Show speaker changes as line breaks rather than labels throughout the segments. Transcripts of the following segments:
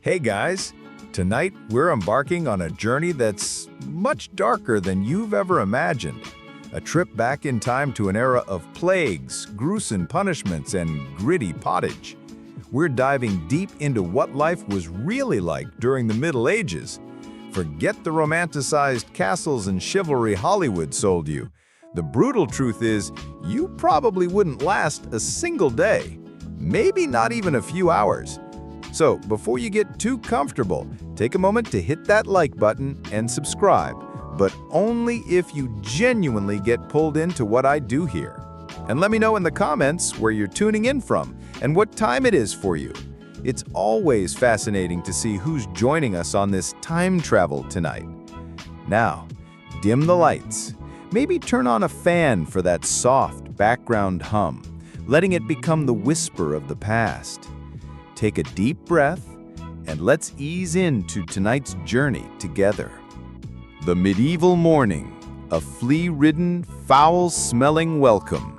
Hey guys, tonight we're embarking on a journey that's much darker than you've ever imagined. A trip back in time to an era of plagues, gruesome punishments, and gritty pottage. We're diving deep into what life was really like during the Middle Ages. Forget the romanticized castles and chivalry Hollywood sold you. The brutal truth is, you probably wouldn't last a single day, maybe not even a few hours. So, before you get too comfortable, take a moment to hit that like button and subscribe, but only if you genuinely get pulled into what I do here. And let me know in the comments where you're tuning in from and what time it is for you. It's always fascinating to see who's joining us on this time travel tonight. Now, dim the lights. Maybe turn on a fan for that soft background hum, letting it become the whisper of the past. Take a deep breath, and let's ease into tonight's journey together. The medieval morning, a flea-ridden, foul-smelling welcome.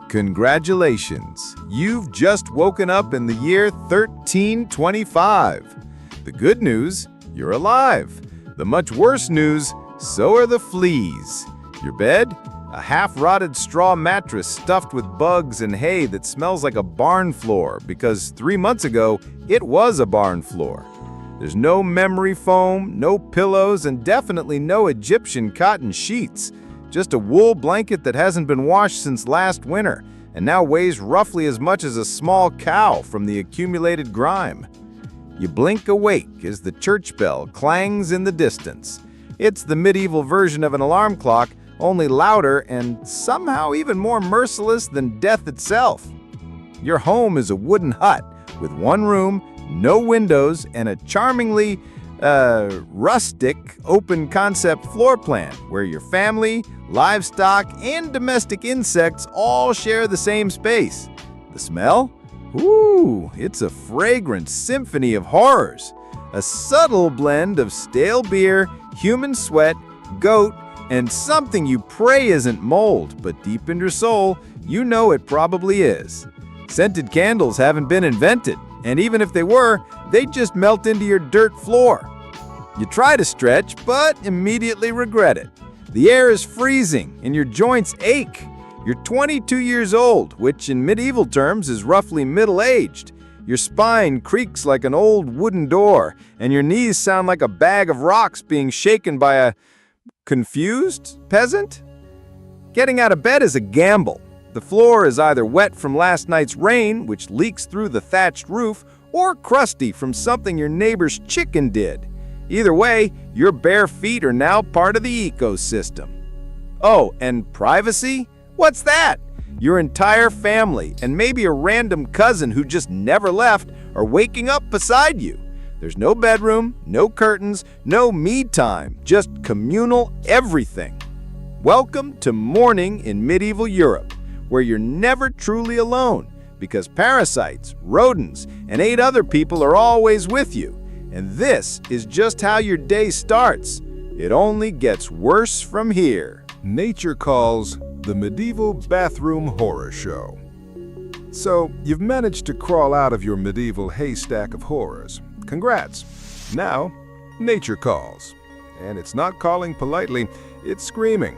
Congratulations, you've just woken up in the year 1325. The good news, you're alive. The much worse news, so are the fleas. Your bed? A half-rotted straw mattress stuffed with bugs and hay that smells like a barn floor because 3 months ago, it was a barn floor. There's no memory foam, no pillows, and definitely no Egyptian cotton sheets. Just a wool blanket that hasn't been washed since last winter and now weighs roughly as much as a small cow from the accumulated grime. You blink awake as the church bell clangs in the distance. It's the medieval version of an alarm clock, only louder and somehow even more merciless than death itself. Your home is a wooden hut with one room, no windows, and a charmingly rustic, open-concept floor plan where your family, livestock, and domestic insects all share the same space. The smell? Ooh, it's a fragrant symphony of horrors. A subtle blend of stale beer, human sweat, goat, and something you pray isn't mold, but deep in your soul, you know it probably is. Scented candles haven't been invented, and even if they were, they'd just melt into your dirt floor. You try to stretch, but immediately regret it. The air is freezing, and your joints ache. You're 22 years old, which in medieval terms is roughly middle-aged. Your spine creaks like an old wooden door, and your knees sound like a bag of rocks being shaken by a confused peasant? Getting out of bed is a gamble. The floor is either wet from last night's rain, which leaks through the thatched roof, or crusty from something your neighbor's chicken did. Either way, your bare feet are now part of the ecosystem. Oh, and privacy? What's that? Your entire family, and maybe a random cousin who just never left, are waking up beside you. There's no bedroom, no curtains, no me time, just communal everything. Welcome to morning in medieval Europe, where you're never truly alone, because parasites, rodents, and 8 other people are always with you. And this is just how your day starts. It only gets worse from here.
Nature calls the medieval bathroom horror show. So, you've managed to crawl out of your medieval haystack of horrors. Congrats. Now, nature calls. And it's not calling politely, it's screaming.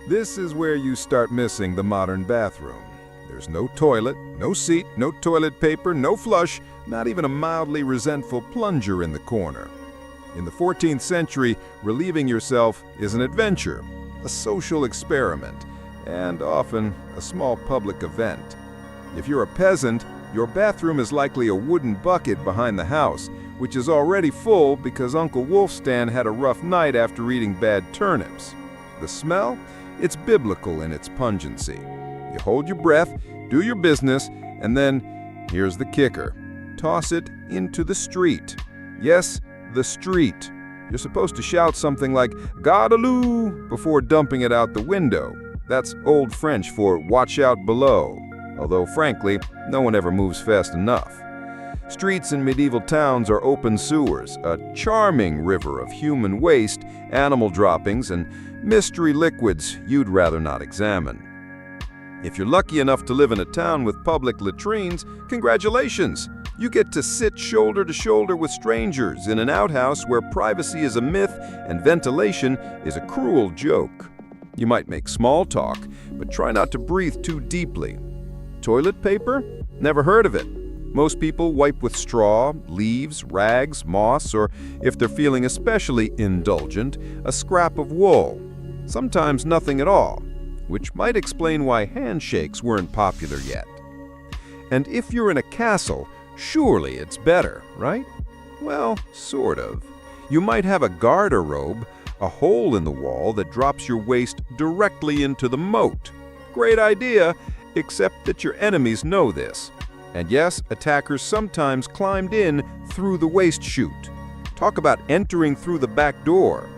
This is where you start missing the modern bathroom. There's no toilet, no seat, no toilet paper, no flush, not even a mildly resentful plunger in the corner. In the 14th century, relieving yourself is an adventure, a social experiment, and often a small public event. If you're a peasant, your bathroom is likely a wooden bucket behind the house, which is already full because Uncle Wolfstan had a rough night after eating bad turnips. The smell? It's biblical in its pungency. You hold your breath, do your business, and then, here's the kicker, toss it into the street. Yes, the street. You're supposed to shout something like, "Godaloo," before dumping it out the window. That's Old French for "watch out below," although frankly, no one ever moves fast enough. Streets in medieval towns are open sewers, a charming river of human waste, animal droppings, and mystery liquids you'd rather not examine. If you're lucky enough to live in a town with public latrines, congratulations! You get to sit shoulder to shoulder with strangers in an outhouse where privacy is a myth and ventilation is a cruel joke. You might make small talk, but try not to breathe too deeply. Toilet paper? Never heard of it. Most people wipe with straw, leaves, rags, moss, or if they're feeling especially indulgent, a scrap of wool. Sometimes nothing at all, which might explain why handshakes weren't popular yet. And if you're in a castle, surely it's better, right? Well, sort of. You might have a garter-robe, a hole in the wall that drops your waist directly into the moat. Great idea, except that your enemies know this. And yes, attackers sometimes climbed in through the waist chute. Talk about entering through the back door.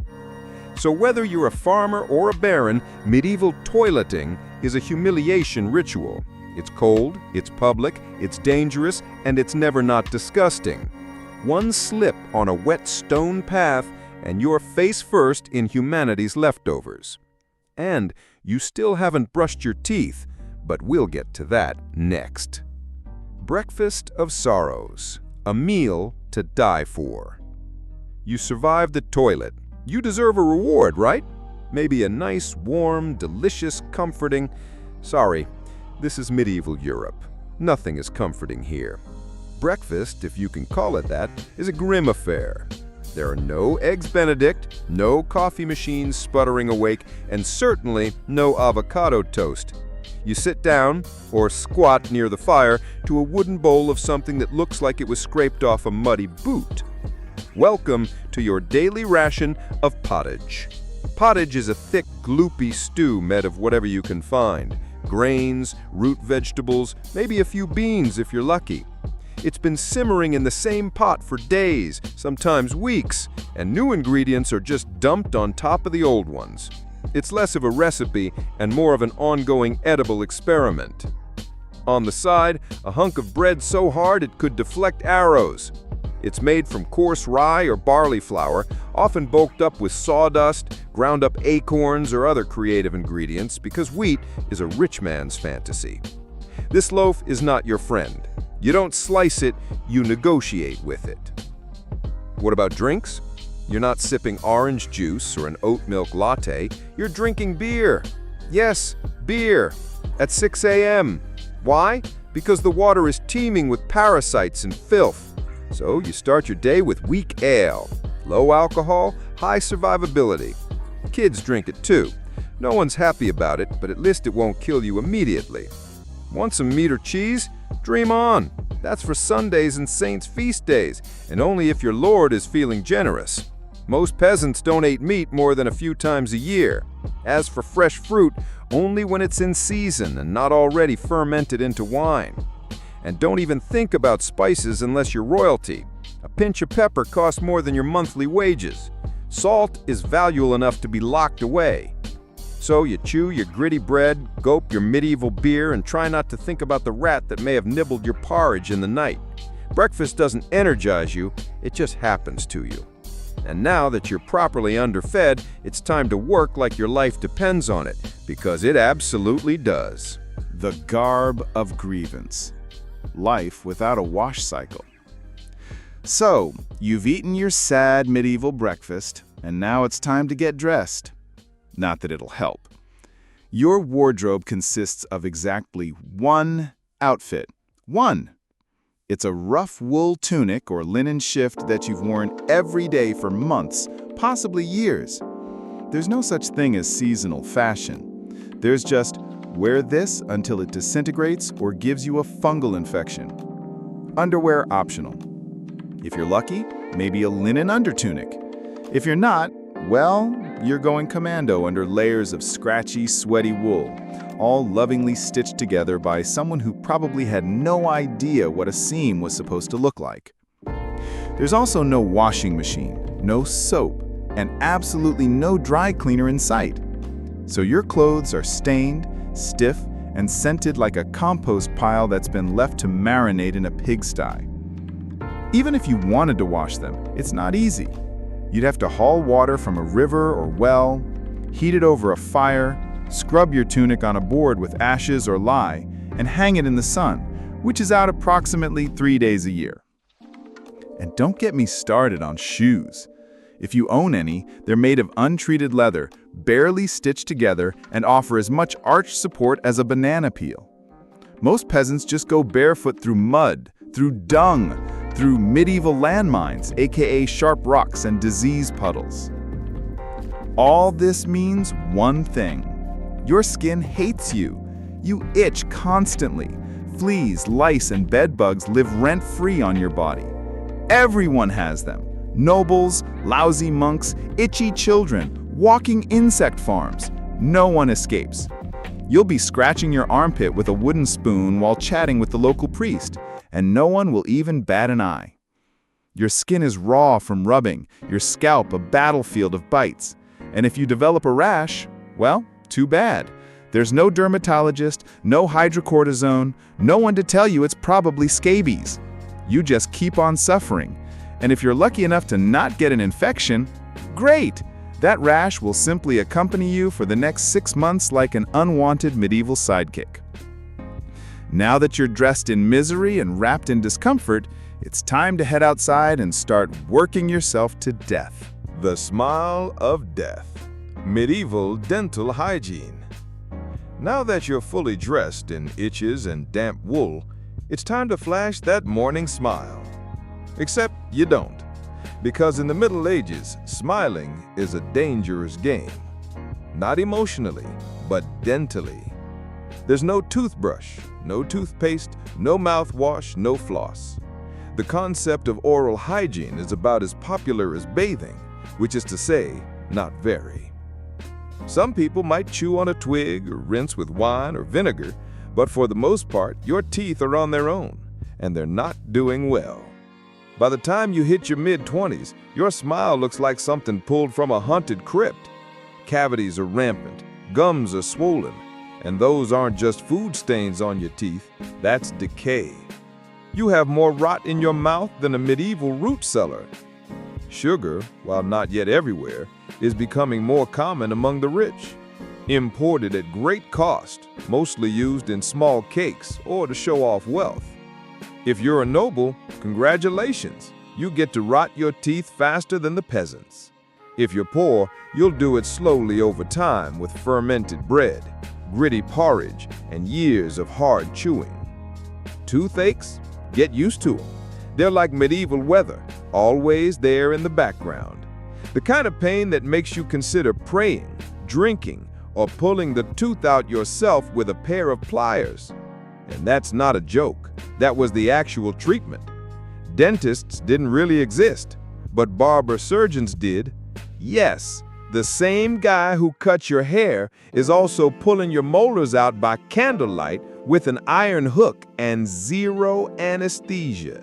So whether you're a farmer or a baron, medieval toileting is a humiliation ritual. It's cold, it's public, it's dangerous, and it's never not disgusting. One slip on a wet stone path, and you're face first in humanity's leftovers. And you still haven't brushed your teeth, but we'll get to that next. Breakfast of sorrows, a meal to die for. You survived the toilet. You deserve a reward, right? Maybe a nice, warm, delicious, comforting... Sorry, this is medieval Europe. Nothing is comforting here. Breakfast, if you can call it that, is a grim affair. There are no eggs Benedict, no coffee machines sputtering awake, and certainly no avocado toast. You sit down, or squat near the fire, to a wooden bowl of something that looks like it was scraped off a muddy boot. Welcome to your daily ration of pottage. Pottage is a thick, gloopy stew made of whatever you can find. Grains, root vegetables, maybe a few beans if you're lucky. It's been simmering in the same pot for days, sometimes weeks, and new ingredients are just dumped on top of the old ones. It's less of a recipe and more of an ongoing edible experiment. On the side, a hunk of bread so hard it could deflect arrows. It's made from coarse rye or barley flour, often bulked up with sawdust, ground up acorns, or other creative ingredients because wheat is a rich man's fantasy. This loaf is not your friend. You don't slice it, you negotiate with it. What about drinks? You're not sipping orange juice or an oat milk latte, you're drinking beer. Yes, beer. At 6 a.m. Why? Because the water is teeming with parasites and filth. So you start your day with weak ale. Low alcohol, high survivability. Kids drink it too. No one's happy about it, but at least it won't kill you immediately. Want some meat or cheese? Dream on. That's for Sundays and saints' feast days, and only if your lord is feeling generous. Most peasants don't eat meat more than a few times a year. As for fresh fruit, only when it's in season and not already fermented into wine. And don't even think about spices unless you're royalty. A pinch of pepper costs more than your monthly wages. Salt is valuable enough to be locked away. So you chew your gritty bread, gulp your medieval beer, and try not to think about the rat that may have nibbled your porridge in the night. Breakfast doesn't energize you, it just happens to you. And now that you're properly underfed, it's time to work like your life depends on it, because it absolutely does.
The garb of grievance. Life without a wash cycle. So, you've eaten your sad medieval breakfast, and now it's time to get dressed. Not that it'll help. Your wardrobe consists of exactly one outfit. One. It's a rough wool tunic or linen shift that you've worn every day for months, possibly years. There's no such thing as seasonal fashion. There's just wear this until it disintegrates or gives you a fungal infection. Underwear optional. If you're lucky, maybe a linen undertunic. If you're not, well, you're going commando under layers of scratchy, sweaty wool, all lovingly stitched together by someone who probably had no idea what a seam was supposed to look like. There's also no washing machine, no soap, and absolutely no dry cleaner in sight. So your clothes are stained, stiff, and scented like a compost pile that's been left to marinate in a pigsty. Even if you wanted to wash them, it's not easy. You'd have to haul water from a river or well, heat it over a fire, scrub your tunic on a board with ashes or lye, and hang it in the sun, which is out approximately 3 days a year. And don't get me started on shoes. If you own any, they're made of untreated leather, barely stitched together, and offer as much arch support as a banana peel. Most peasants just go barefoot through mud, through dung, through medieval landmines, aka sharp rocks and disease puddles. All this means one thing. Your skin hates you. You itch constantly. Fleas, lice, and bedbugs live rent-free on your body. Everyone has them. Nobles, lousy monks, itchy children, walking insect farms. No one escapes. You'll be scratching your armpit with a wooden spoon while chatting with the local priest, and no one will even bat an eye. Your skin is raw from rubbing, your scalp a battlefield of bites. And if you develop a rash, well, too bad. There's no dermatologist, no hydrocortisone, no one to tell you it's probably scabies. You just keep on suffering. And if you're lucky enough to not get an infection, great! That rash will simply accompany you for the next 6 months like an unwanted medieval sidekick. Now that you're dressed in misery and wrapped in discomfort, it's time to head outside and start working yourself to death.
The smile of death. Medieval dental hygiene. Now that you're fully dressed in itches and damp wool, it's time to flash that morning smile. Except you don't, because in the Middle Ages, smiling is a dangerous game. Not emotionally, but dentally. There's no toothbrush, no toothpaste, no mouthwash, no floss. The concept of oral hygiene is about as popular as bathing, which is to say, not very. Some people might chew on a twig or rinse with wine or vinegar, but for the most part, your teeth are on their own, and they're not doing well. By the time you hit your mid-20s, your smile looks like something pulled from a haunted crypt. Cavities are rampant, gums are swollen, and those aren't just food stains on your teeth, that's decay. You have more rot in your mouth than a medieval root cellar. Sugar, while not yet everywhere, is becoming more common among the rich. Imported at great cost, mostly used in small cakes or to show off wealth. If you're a noble, congratulations, you get to rot your teeth faster than the peasants. If you're poor, you'll do it slowly over time with fermented bread, gritty porridge, and years of hard chewing. Toothaches? Get used to them. They're like medieval weather, always there in the background. The kind of pain that makes you consider praying, drinking, or pulling the tooth out yourself with a pair of pliers. And that's not a joke. That was the actual treatment. Dentists didn't really exist, but barber surgeons did. Yes, the same guy who cuts your hair is also pulling your molars out by candlelight with an iron hook and zero anesthesia.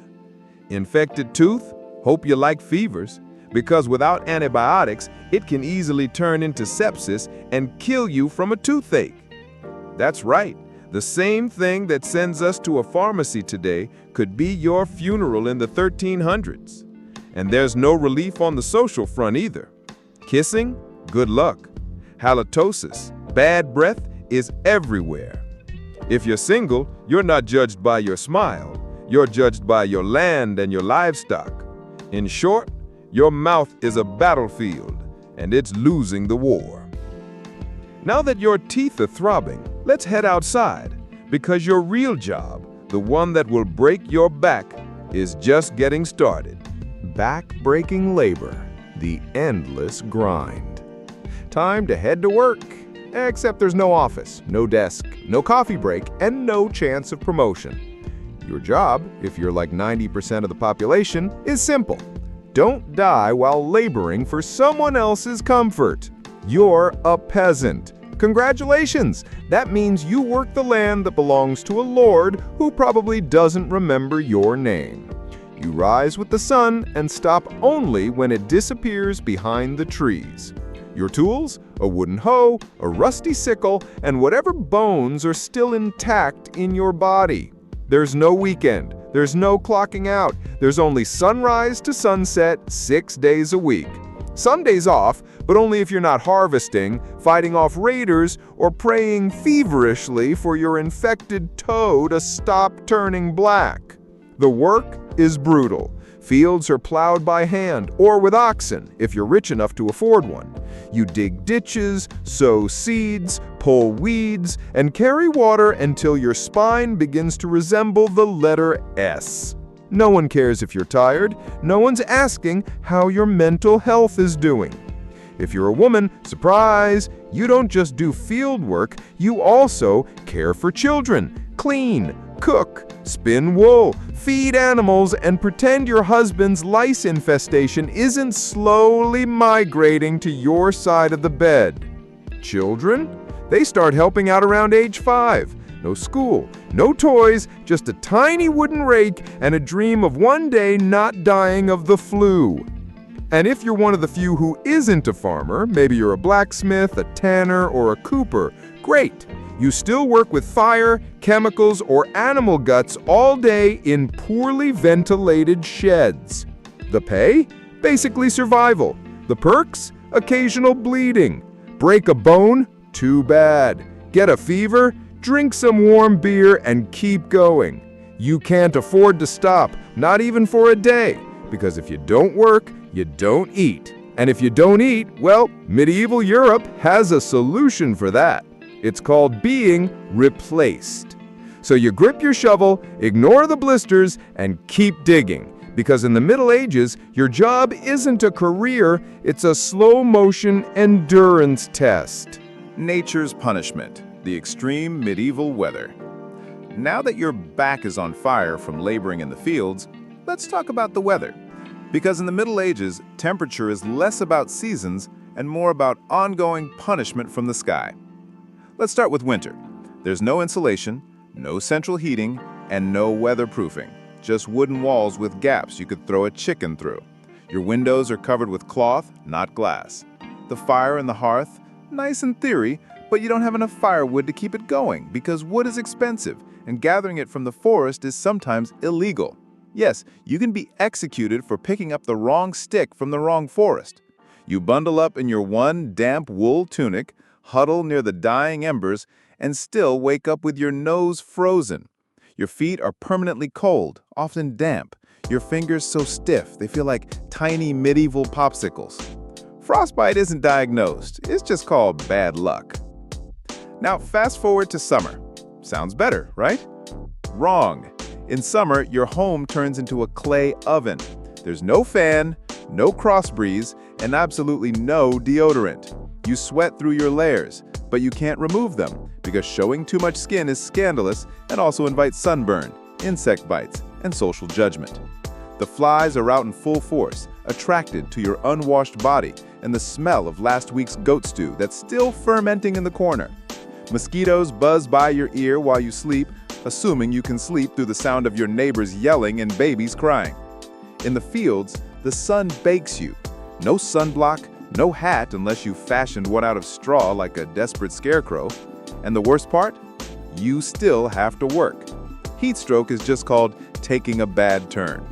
Infected tooth? Hope you like fevers, because without antibiotics, it can easily turn into sepsis and kill you from a toothache. That's right. The same thing that sends us to a pharmacy today could be your funeral in the 1300s. And there's no relief on the social front either. Kissing? Good luck. Halitosis, bad breath, is everywhere. If you're single, you're not judged by your smile. You're judged by your land and your livestock. In short, your mouth is a battlefield, and it's losing the war. Now that your teeth are throbbing, let's head outside, because your real job, the one that will break your back, is just getting started.
Back-breaking labor, the endless grind. Time to head to work. Except there's no office, no desk, no coffee break, and no chance of promotion. Your job, if you're like 90% of the population, is simple. Don't die while laboring for someone else's comfort. You're a peasant. Congratulations! That means you work the land that belongs to a lord who probably doesn't remember your name. You rise with the sun and stop only when it disappears behind the trees. Your tools? A wooden hoe, a rusty sickle, and whatever bones are still intact in your body. There's no weekend. There's no clocking out. There's only sunrise to sunset 6 days a week.
Some days off, but only if you're not harvesting, fighting off raiders, or praying feverishly for your infected toe to stop turning black. The work is brutal. Fields are plowed by hand or with oxen, if you're rich enough to afford one. You dig ditches, sow seeds, pull weeds, and carry water until your spine begins to resemble the letter S. No one cares if you're tired. No one's asking how your mental health is doing. If you're a woman, surprise, you don't just do field work, you also care for children, clean, cook, spin wool, feed animals, and pretend your husband's lice infestation isn't slowly migrating to your side of the bed. Children? They start helping out around age 5. No school, no toys, just a tiny wooden rake and a dream of one day not dying of the flu. And if you're one of the few who isn't a farmer, maybe you're a blacksmith, a tanner, or a cooper, great. You still work with fire, chemicals, or animal guts all day in poorly ventilated sheds. The pay? Basically survival. The perks? Occasional bleeding. Break a bone? Too bad. Get a fever? Drink some warm beer and keep going. You can't afford to stop, not even for a day, because if you don't work, you don't eat. And if you don't eat, well, medieval Europe has a solution for that. It's called being replaced. So you grip your shovel, ignore the blisters, and keep digging. Because in the Middle Ages, your job isn't a career, it's a slow-motion endurance test.
Nature's punishment, the extreme medieval weather. Now that your back is on fire from laboring in the fields, let's talk about the weather. Because in the Middle Ages, temperature is less about seasons and more about ongoing punishment from the sky. Let's start with winter. There's no insulation, no central heating, and no weatherproofing. Just wooden walls with gaps you could throw a chicken through. Your windows are covered with cloth, not glass. The fire in the hearth, nice in theory, but you don't have enough firewood to keep it going because wood is expensive and gathering it from the forest is sometimes illegal. Yes, you can be executed for picking up the wrong stick from the wrong forest. You bundle up in your one damp wool tunic, huddle near the dying embers, and still wake up with your nose frozen. Your feet are permanently cold, often damp. Your fingers so stiff they feel like tiny medieval popsicles. Frostbite isn't diagnosed, it's just called bad luck. Now fast forward to summer. Sounds better, right? Wrong. In summer, your home turns into a clay oven. There's no fan, no cross breeze, and absolutely no deodorant. You sweat through your layers, but you can't remove them because showing too much skin is scandalous and also invites sunburn, insect bites, and social judgment. The flies are out in full force, attracted to your unwashed body and the smell of last week's goat stew that's still fermenting in the corner. Mosquitoes buzz by your ear while you sleep, assuming you can sleep through the sound of your neighbors yelling and babies crying. In the fields, the sun bakes you. No sunblock, no hat unless you fashioned one out of straw like a desperate scarecrow. And the worst part? You still have to work. Heat stroke is just called taking a bad turn.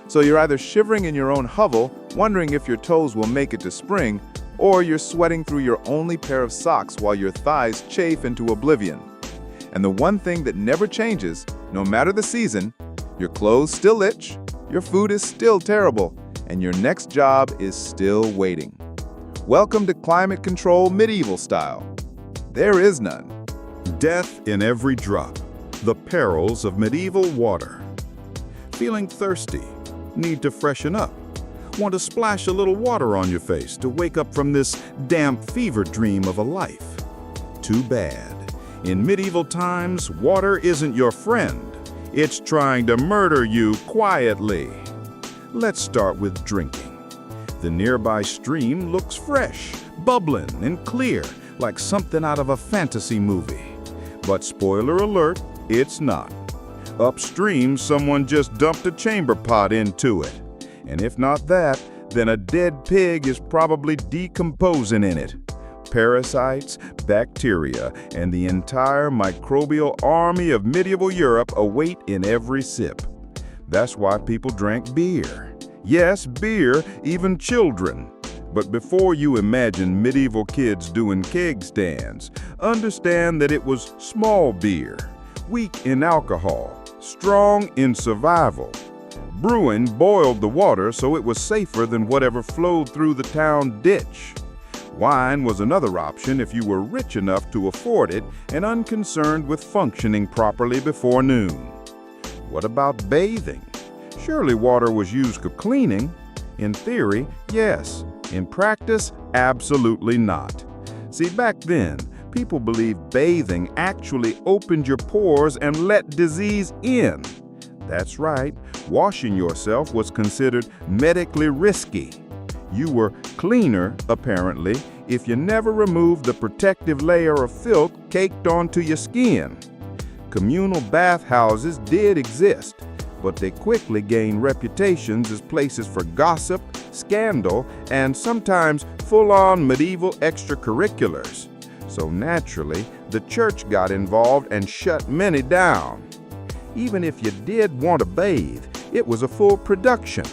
So you're either shivering in your own hovel, wondering if your toes will make it to spring, or you're sweating through your only pair of socks while your thighs chafe into oblivion. And the one thing that never changes, no matter the season, your clothes still itch, your food is still terrible, and your next job is still waiting. Welcome to climate control medieval style. There is none.
Death in every drop. The perils of medieval water. Feeling thirsty? Need to freshen up? Want to splash a little water on your face to wake up from this damp fever dream of a life? Too bad. In medieval times, water isn't your friend. It's trying to murder you quietly. Let's start with drinking. The nearby stream looks fresh, bubbling and clear, like something out of a fantasy movie. But spoiler alert, it's not. Upstream, someone just dumped a chamber pot into it. And if not that, then a dead pig is probably decomposing in it. Parasites, bacteria, and the entire microbial army of medieval Europe await in every sip. That's why people drank beer. Yes, beer, even children. But before you imagine medieval kids doing keg stands, understand that it was small beer, weak in alcohol, strong in survival. Brewing boiled the water so it was safer than whatever flowed through the town ditch. Wine was another option if you were rich enough to afford it and unconcerned with functioning properly before noon. What about bathing? Surely water was used for cleaning. In theory, yes. In practice, absolutely not. See, back then, people believed bathing actually opened your pores and let disease in. That's right, washing yourself was considered medically risky. You were cleaner, apparently, if you never removed the protective layer of filth caked onto your skin. Communal bathhouses did exist, but they quickly gained reputations as places for gossip, scandal, and sometimes full-on medieval extracurriculars. So naturally, the church got involved and shut many down. Even if you did want to bathe, it was a full production.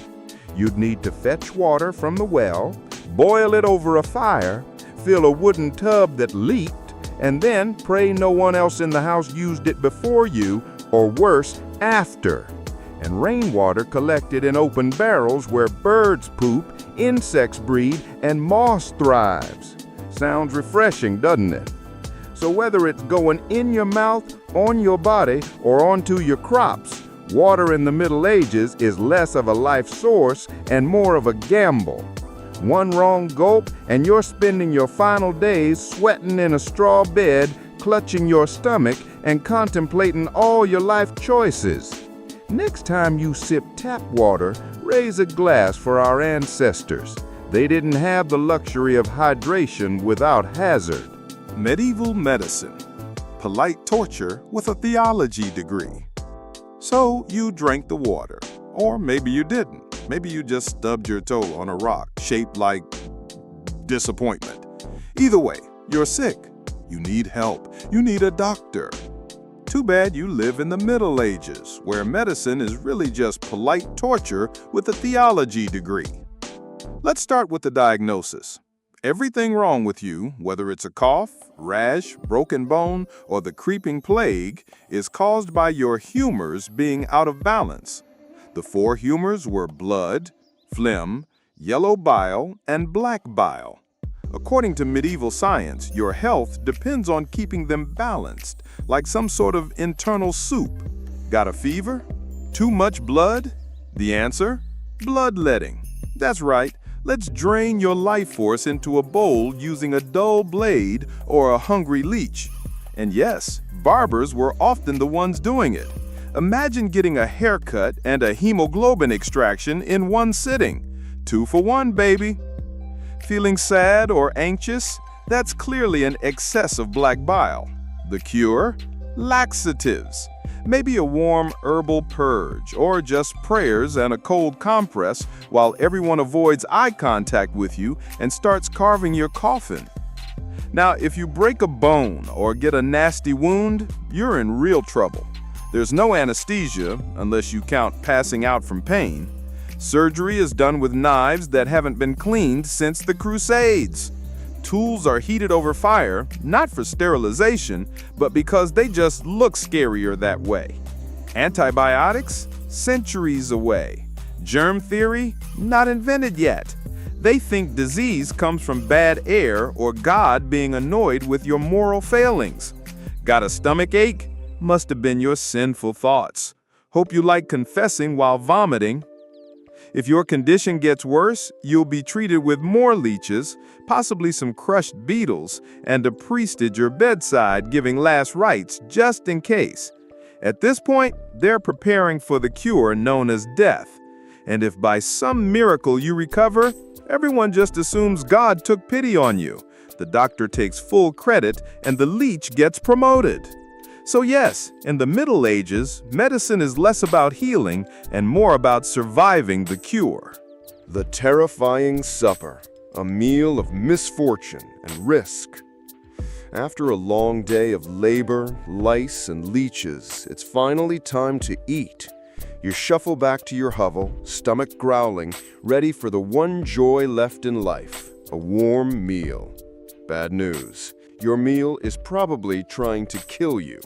You'd need to fetch water from the well, boil it over a fire, fill a wooden tub that leaked, and then pray no one else in the house used it before you, or worse, after. And rainwater collected in open barrels where birds poop, insects breed, and moss thrives. Sounds refreshing, doesn't it? So whether it's going in your mouth, on your body, or onto your crops, water in the Middle Ages is less of a life source and more of a gamble. One wrong gulp and you're spending your final days sweating in a straw bed, clutching your stomach, and contemplating all your life choices. Next time you sip tap water, raise a glass for our ancestors. They didn't have the luxury of hydration without hazard.
Medieval medicine. Polite torture with a theology degree. So you drank the water. Or maybe you didn't. Maybe you just stubbed your toe on a rock shaped like disappointment. Either way, you're sick. You need help. You need a doctor. Too bad you live in the Middle Ages, where medicine is really just polite torture with a theology degree. Let's start with the diagnosis. Everything wrong with you, whether it's a cough, rash, broken bone, or the creeping plague, is caused by your humors being out of balance. The four humors were blood, phlegm, yellow bile, and black bile. According to medieval science, your health depends on keeping them balanced, like some sort of internal soup. Got a fever? Too much blood? The answer? Bloodletting. That's right. Let's drain your life force into a bowl using a dull blade or a hungry leech. And yes, barbers were often the ones doing it. Imagine getting a haircut and a hemoglobin extraction in one sitting. 2 for 1, baby. Feeling sad or anxious? That's clearly an excess of black bile. The cure? Laxatives. Maybe a warm herbal purge, or just prayers and a cold compress while everyone avoids eye contact with you and starts carving your coffin. Now, if you break a bone or get a nasty wound, you're in real trouble. There's no anesthesia, unless you count passing out from pain. Surgery is done with knives that haven't been cleaned since the Crusades. Tools are heated over fire, not for sterilization, but because they just look scarier that way. Antibiotics? Centuries away. Germ theory? Not invented yet. They think disease comes from bad air or God being annoyed with your moral failings. Got a stomach ache? Must have been your sinful thoughts. Hope you like confessing while vomiting. If your condition gets worse, you'll be treated with more leeches, possibly some crushed beetles, and a priest at your bedside giving last rites just in case. At this point, they're preparing for the cure known as death. And if by some miracle you recover, everyone just assumes God took pity on you. The doctor takes full credit, and the leech gets promoted. So yes, in the Middle Ages, medicine is less about healing and more about surviving the cure.
The terrifying supper, a meal of misfortune and risk. After a long day of labor, lice, and leeches, it's finally time to eat. You shuffle back to your hovel, stomach growling, ready for the one joy left in life, a warm meal. Bad news. Your meal is probably trying to kill you.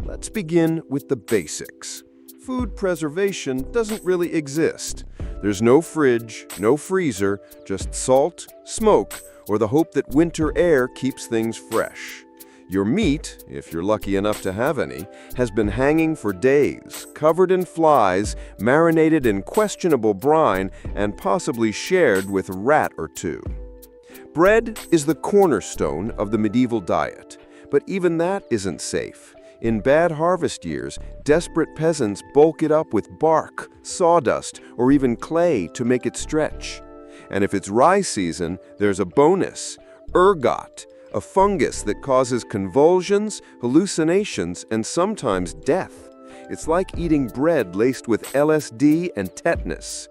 Let's begin with the basics. Food preservation doesn't really exist. There's no fridge, no freezer, just salt, smoke, or the hope that winter air keeps things fresh. Your meat, if you're lucky enough to have any, has been hanging for days, covered in flies, marinated in questionable brine, and possibly shared with a rat or two. Bread is the cornerstone of the medieval diet, but even that isn't safe. In bad harvest years, desperate peasants bulk it up with bark, sawdust, or even clay to make it stretch. And if it's rye season, there's a bonus, ergot, a fungus that causes convulsions, hallucinations, and sometimes death. It's like eating bread laced with LSD and tetanus.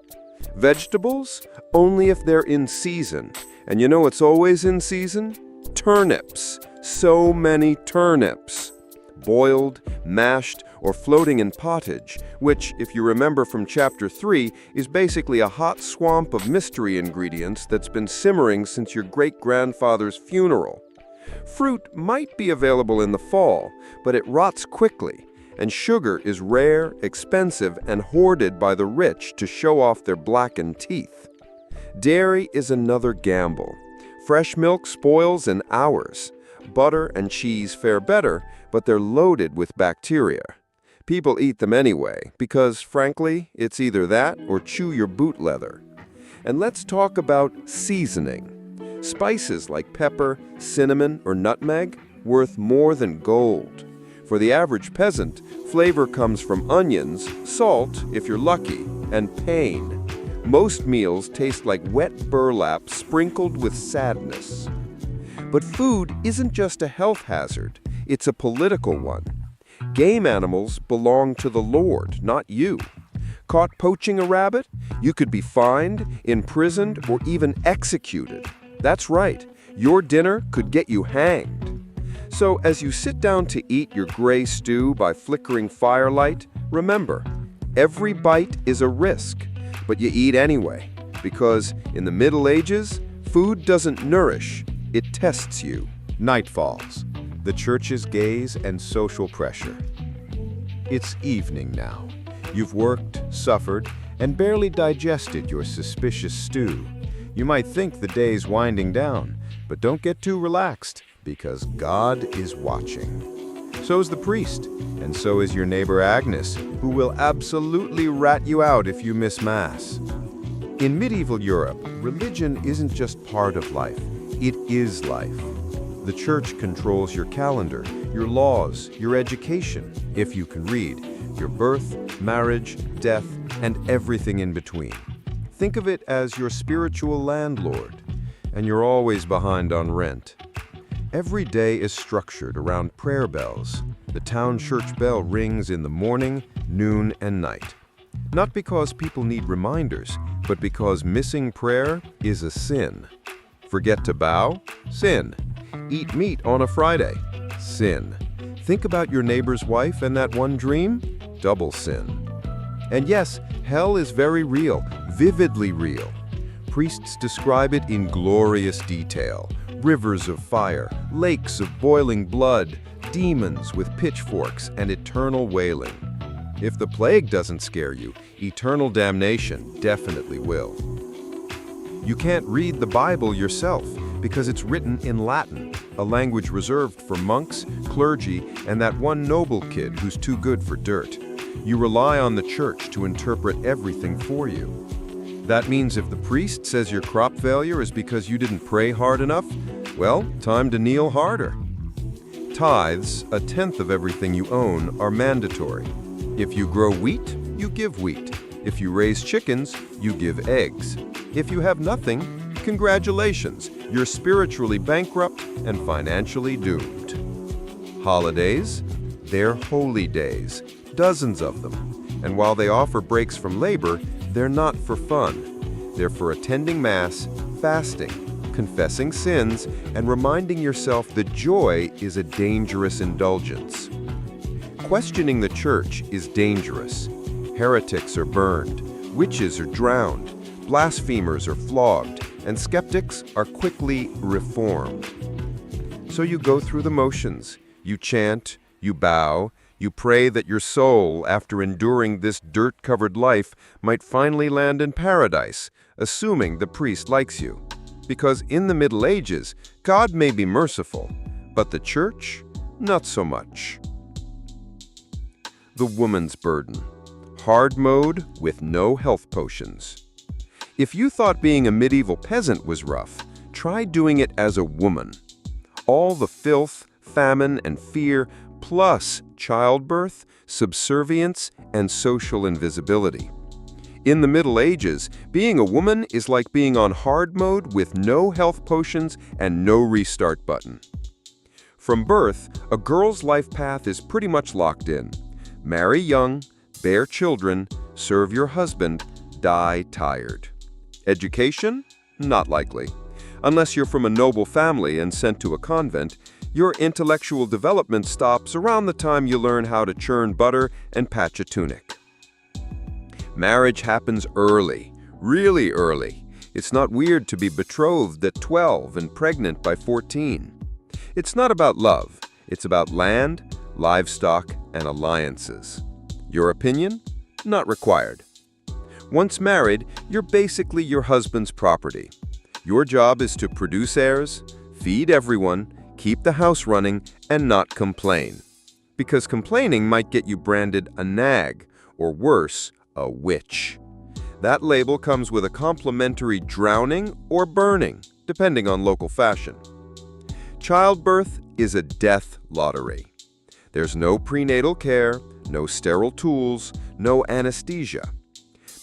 Vegetables? Only if they're in season. And you know what's always in season? Turnips. So many turnips. Boiled, mashed, or floating in pottage, which, if you remember from Chapter 3, is basically a hot swamp of mystery ingredients that's been simmering since your great-grandfather's funeral. Fruit might be available in the fall, but it rots quickly, and sugar is rare, expensive, and hoarded by the rich to show off their blackened teeth. Dairy is another gamble. Fresh milk spoils in hours. Butter and cheese fare better, but they're loaded with bacteria. People eat them anyway, because, frankly, it's either that or chew your boot leather. And let's talk about seasoning. Spices like pepper, cinnamon, or nutmeg, worth more than gold. For the average peasant, flavor comes from onions, salt, if you're lucky, and pain. Most meals taste like wet burlap sprinkled with sadness. But food isn't just a health hazard, it's a political one. Game animals belong to the Lord, not you. Caught poaching a rabbit? You could be fined, imprisoned, or even executed. That's right, your dinner could get you hanged. So as you sit down to eat your gray stew by flickering firelight, remember, every bite is a risk, but you eat anyway, because in the Middle Ages, food doesn't nourish, it tests you.
Night falls, the church's gaze and social pressure. It's evening now. You've worked, suffered, and barely digested your suspicious stew. You might think the day's winding down, but don't get too relaxed, because God is watching. So is the priest, and so is your neighbor Agnes, who will absolutely rat you out if you miss Mass. In medieval Europe, religion isn't just part of life, it is life. The church controls your calendar, your laws, your education, if you can read, your birth, marriage, death, and everything in between. Think of it as your spiritual landlord, and you're always behind on rent. Every day is structured around prayer bells. The town church bell rings in the morning, noon, and night. Not because people need reminders, but because missing prayer is a sin. Forget to bow? Sin. Eat meat on a Friday? Sin. Think about your neighbor's wife and that one dream? Double sin. And yes, hell is very real, vividly real. Priests describe it in glorious detail. Rivers of fire, lakes of boiling blood, demons with pitchforks, and eternal wailing. If the plague doesn't scare you, eternal damnation definitely will. You can't read the Bible yourself because it's written in Latin, a language reserved for monks, clergy, and that one noble kid who's too good for dirt. You rely on the church to interpret everything for you. That means if the priest says your crop failure is because you didn't pray hard enough, well, time to kneel harder. Tithes, a tenth of everything you own, are mandatory. If you grow wheat, you give wheat. If you raise chickens, you give eggs. If you have nothing, congratulations, you're spiritually bankrupt and financially doomed. Holidays? They're holy days, dozens of them. And while they offer breaks from labor, they're not for fun. They're for attending Mass, fasting, confessing sins, and reminding yourself that joy is a dangerous indulgence. Questioning the church is dangerous.
Heretics are burned, witches are drowned, blasphemers are flogged, and skeptics are quickly reformed. So you go through the motions. You chant, you bow, you pray that your soul, after enduring this dirt-covered life, might finally land in paradise, assuming the priest likes you. Because in the Middle Ages, God may be merciful, but the church, not so much. The woman's burden. Hard mode with no health potions. If you thought being a medieval peasant was rough, try doing it as a woman. All the filth, famine, and fear, plus childbirth, subservience, and social invisibility. In the Middle Ages, being a woman is like being on hard mode with no health potions and no restart button. From birth, a girl's life path is pretty much locked in. Marry young, bear children, serve your husband, die tired. Education? Not likely. Unless you're from a noble family and sent to a convent, your intellectual development stops around the time you learn how to churn butter and patch a tunic. Marriage happens early, really early. It's not weird to be betrothed at 12 and pregnant by 14. It's not about love. It's about land, livestock, and alliances. Your opinion? Not required. Once married, you're basically your husband's property. Your job is to produce heirs, feed everyone, keep the house running, and not complain. Because complaining might get you branded a nag, or worse, a witch. That label comes with a complimentary drowning or burning, depending on local fashion. Childbirth is a death lottery. There's no prenatal care, no sterile tools, no anesthesia.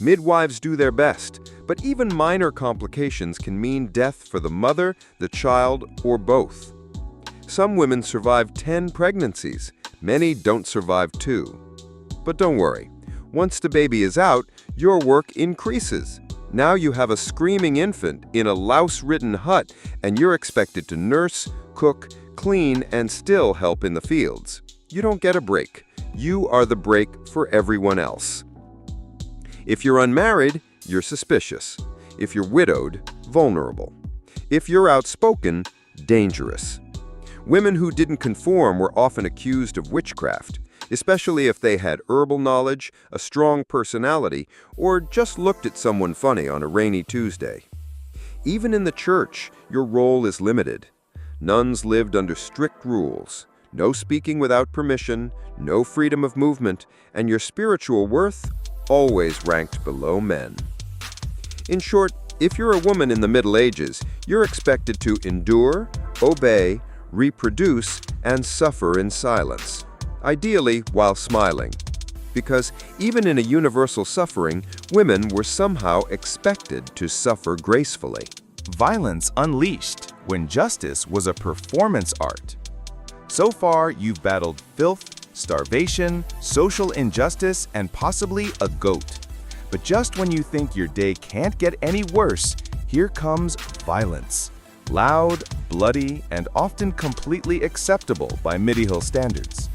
Midwives do their best, but even minor complications can mean death for the mother, the child, or both. Some women survive 10 pregnancies. Many don't survive 2. But don't worry. Once the baby is out, your work increases. Now you have a screaming infant in a louse-ridden hut, and you're expected to nurse, cook, clean, and still help in the fields. You don't get a break. You are the break for everyone else. If you're unmarried, you're suspicious. If you're widowed, vulnerable. If you're outspoken, dangerous. Women who didn't conform were often accused of witchcraft, especially if they had herbal knowledge, a strong personality, or just looked at someone funny on a rainy Tuesday. Even in the church, your role is limited. Nuns lived under strict rules. No speaking without permission, no freedom of movement, and your spiritual worth always ranked below men. In short, if you're a woman in the Middle Ages, you're expected to endure, obey, reproduce, and suffer in silence, ideally while smiling. Because even in a universal suffering, women were somehow expected to suffer gracefully.
Violence unleashed when justice was a performance art. So far, you've battled filth, starvation, social injustice, and possibly a goat. But just when you think your day can't get any worse, here comes violence. Loud, bloody, and often completely acceptable by medieval standards.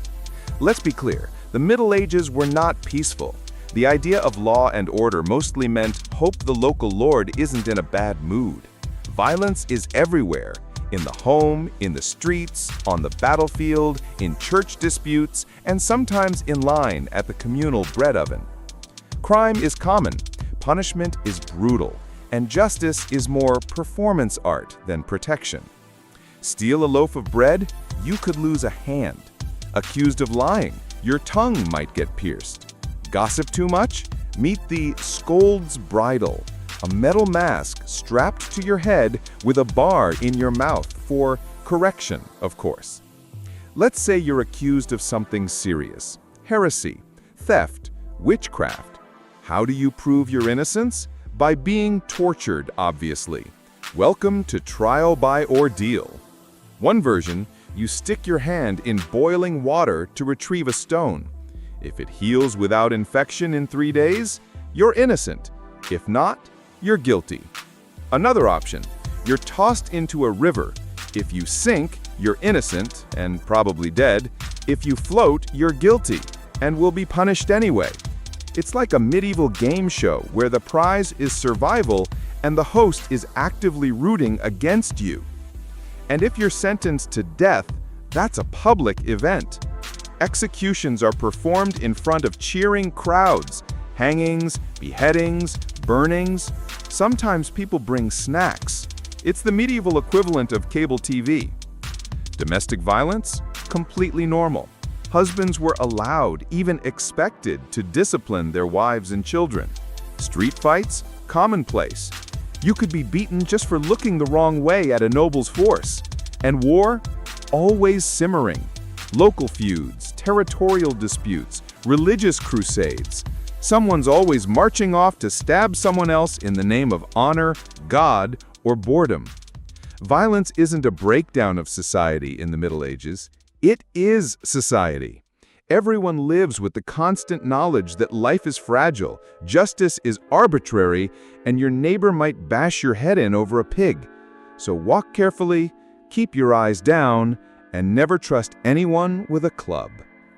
Let's be clear, the Middle Ages were not peaceful. The idea of law and order mostly meant hope the local lord isn't in a bad mood. Violence is everywhere. In the home, in the streets, on the battlefield, in church disputes, and sometimes in line at the communal bread oven. Crime is common, punishment is brutal, and justice is more performance art than protection. Steal a loaf of bread, you could lose a hand. Accused of lying, your tongue might get pierced. Gossip too much? Meet the scold's bridle, a metal mask strapped to your head with a bar in your mouth for correction, of course. Let's say you're accused of something serious: heresy, theft, witchcraft. How do you prove your innocence? By being tortured, obviously. Welcome to trial by ordeal. One version, you stick your hand in boiling water to retrieve a stone. If it heals without infection in 3 days, you're innocent. If not, you're guilty. Another option, you're tossed into a river. If you sink, you're innocent and probably dead. If you float, you're guilty and will be punished anyway.
It's like a medieval game show where the prize is survival and the host is actively rooting against you. And if you're sentenced to death, that's a public event. Executions are performed in front of cheering crowds. Hangings, beheadings, burnings. Sometimes people bring snacks. It's the medieval equivalent of cable TV. Domestic violence? Completely normal. Husbands were allowed, even expected, to discipline their wives and children. Street fights? Commonplace. You could be beaten just for looking the wrong way at a noble's force. And war? Always simmering. Local feuds, territorial disputes, religious crusades. Someone's always marching off to stab someone else in the name of honor, God, or boredom. Violence isn't a breakdown of society in the Middle Ages. It is society. Everyone lives with the constant knowledge that life is fragile, justice is arbitrary, and your neighbor might bash your head in over a pig. So walk carefully, keep your eyes down, and never trust anyone with a club.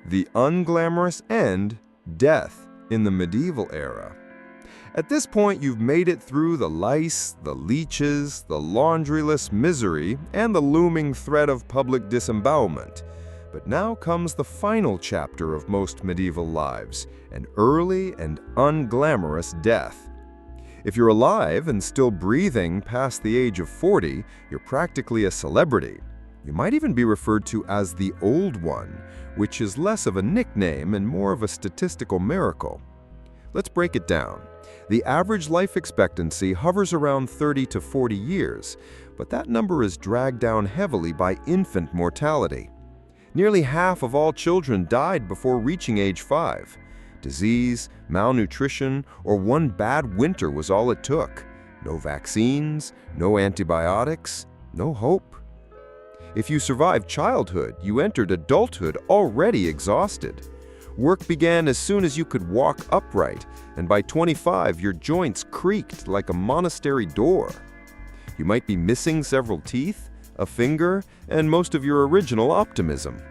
The unglamorous end, death, in the medieval era. At this point, you've made it through the lice, the leeches, the laundryless misery, and the looming threat of public disembowelment. But now comes the final chapter of most medieval lives, an early and unglamorous death. If you're alive and still breathing past the age of 40, you're practically a celebrity. You might even be referred to as the Old One, which is less of a nickname and more of a statistical miracle. Let's break it down. The average life expectancy hovers around 30 to 40 years, but that number is dragged down heavily by infant mortality. Nearly half of all children died before reaching age 5. Disease, malnutrition, or one bad winter was all it took. No vaccines, no antibiotics, no hope. If you survived childhood, you entered adulthood already exhausted. Work began as soon as you could walk upright, and by 25, your joints creaked like a monastery door. You might be missing several teeth, a finger, and most of your original optimism.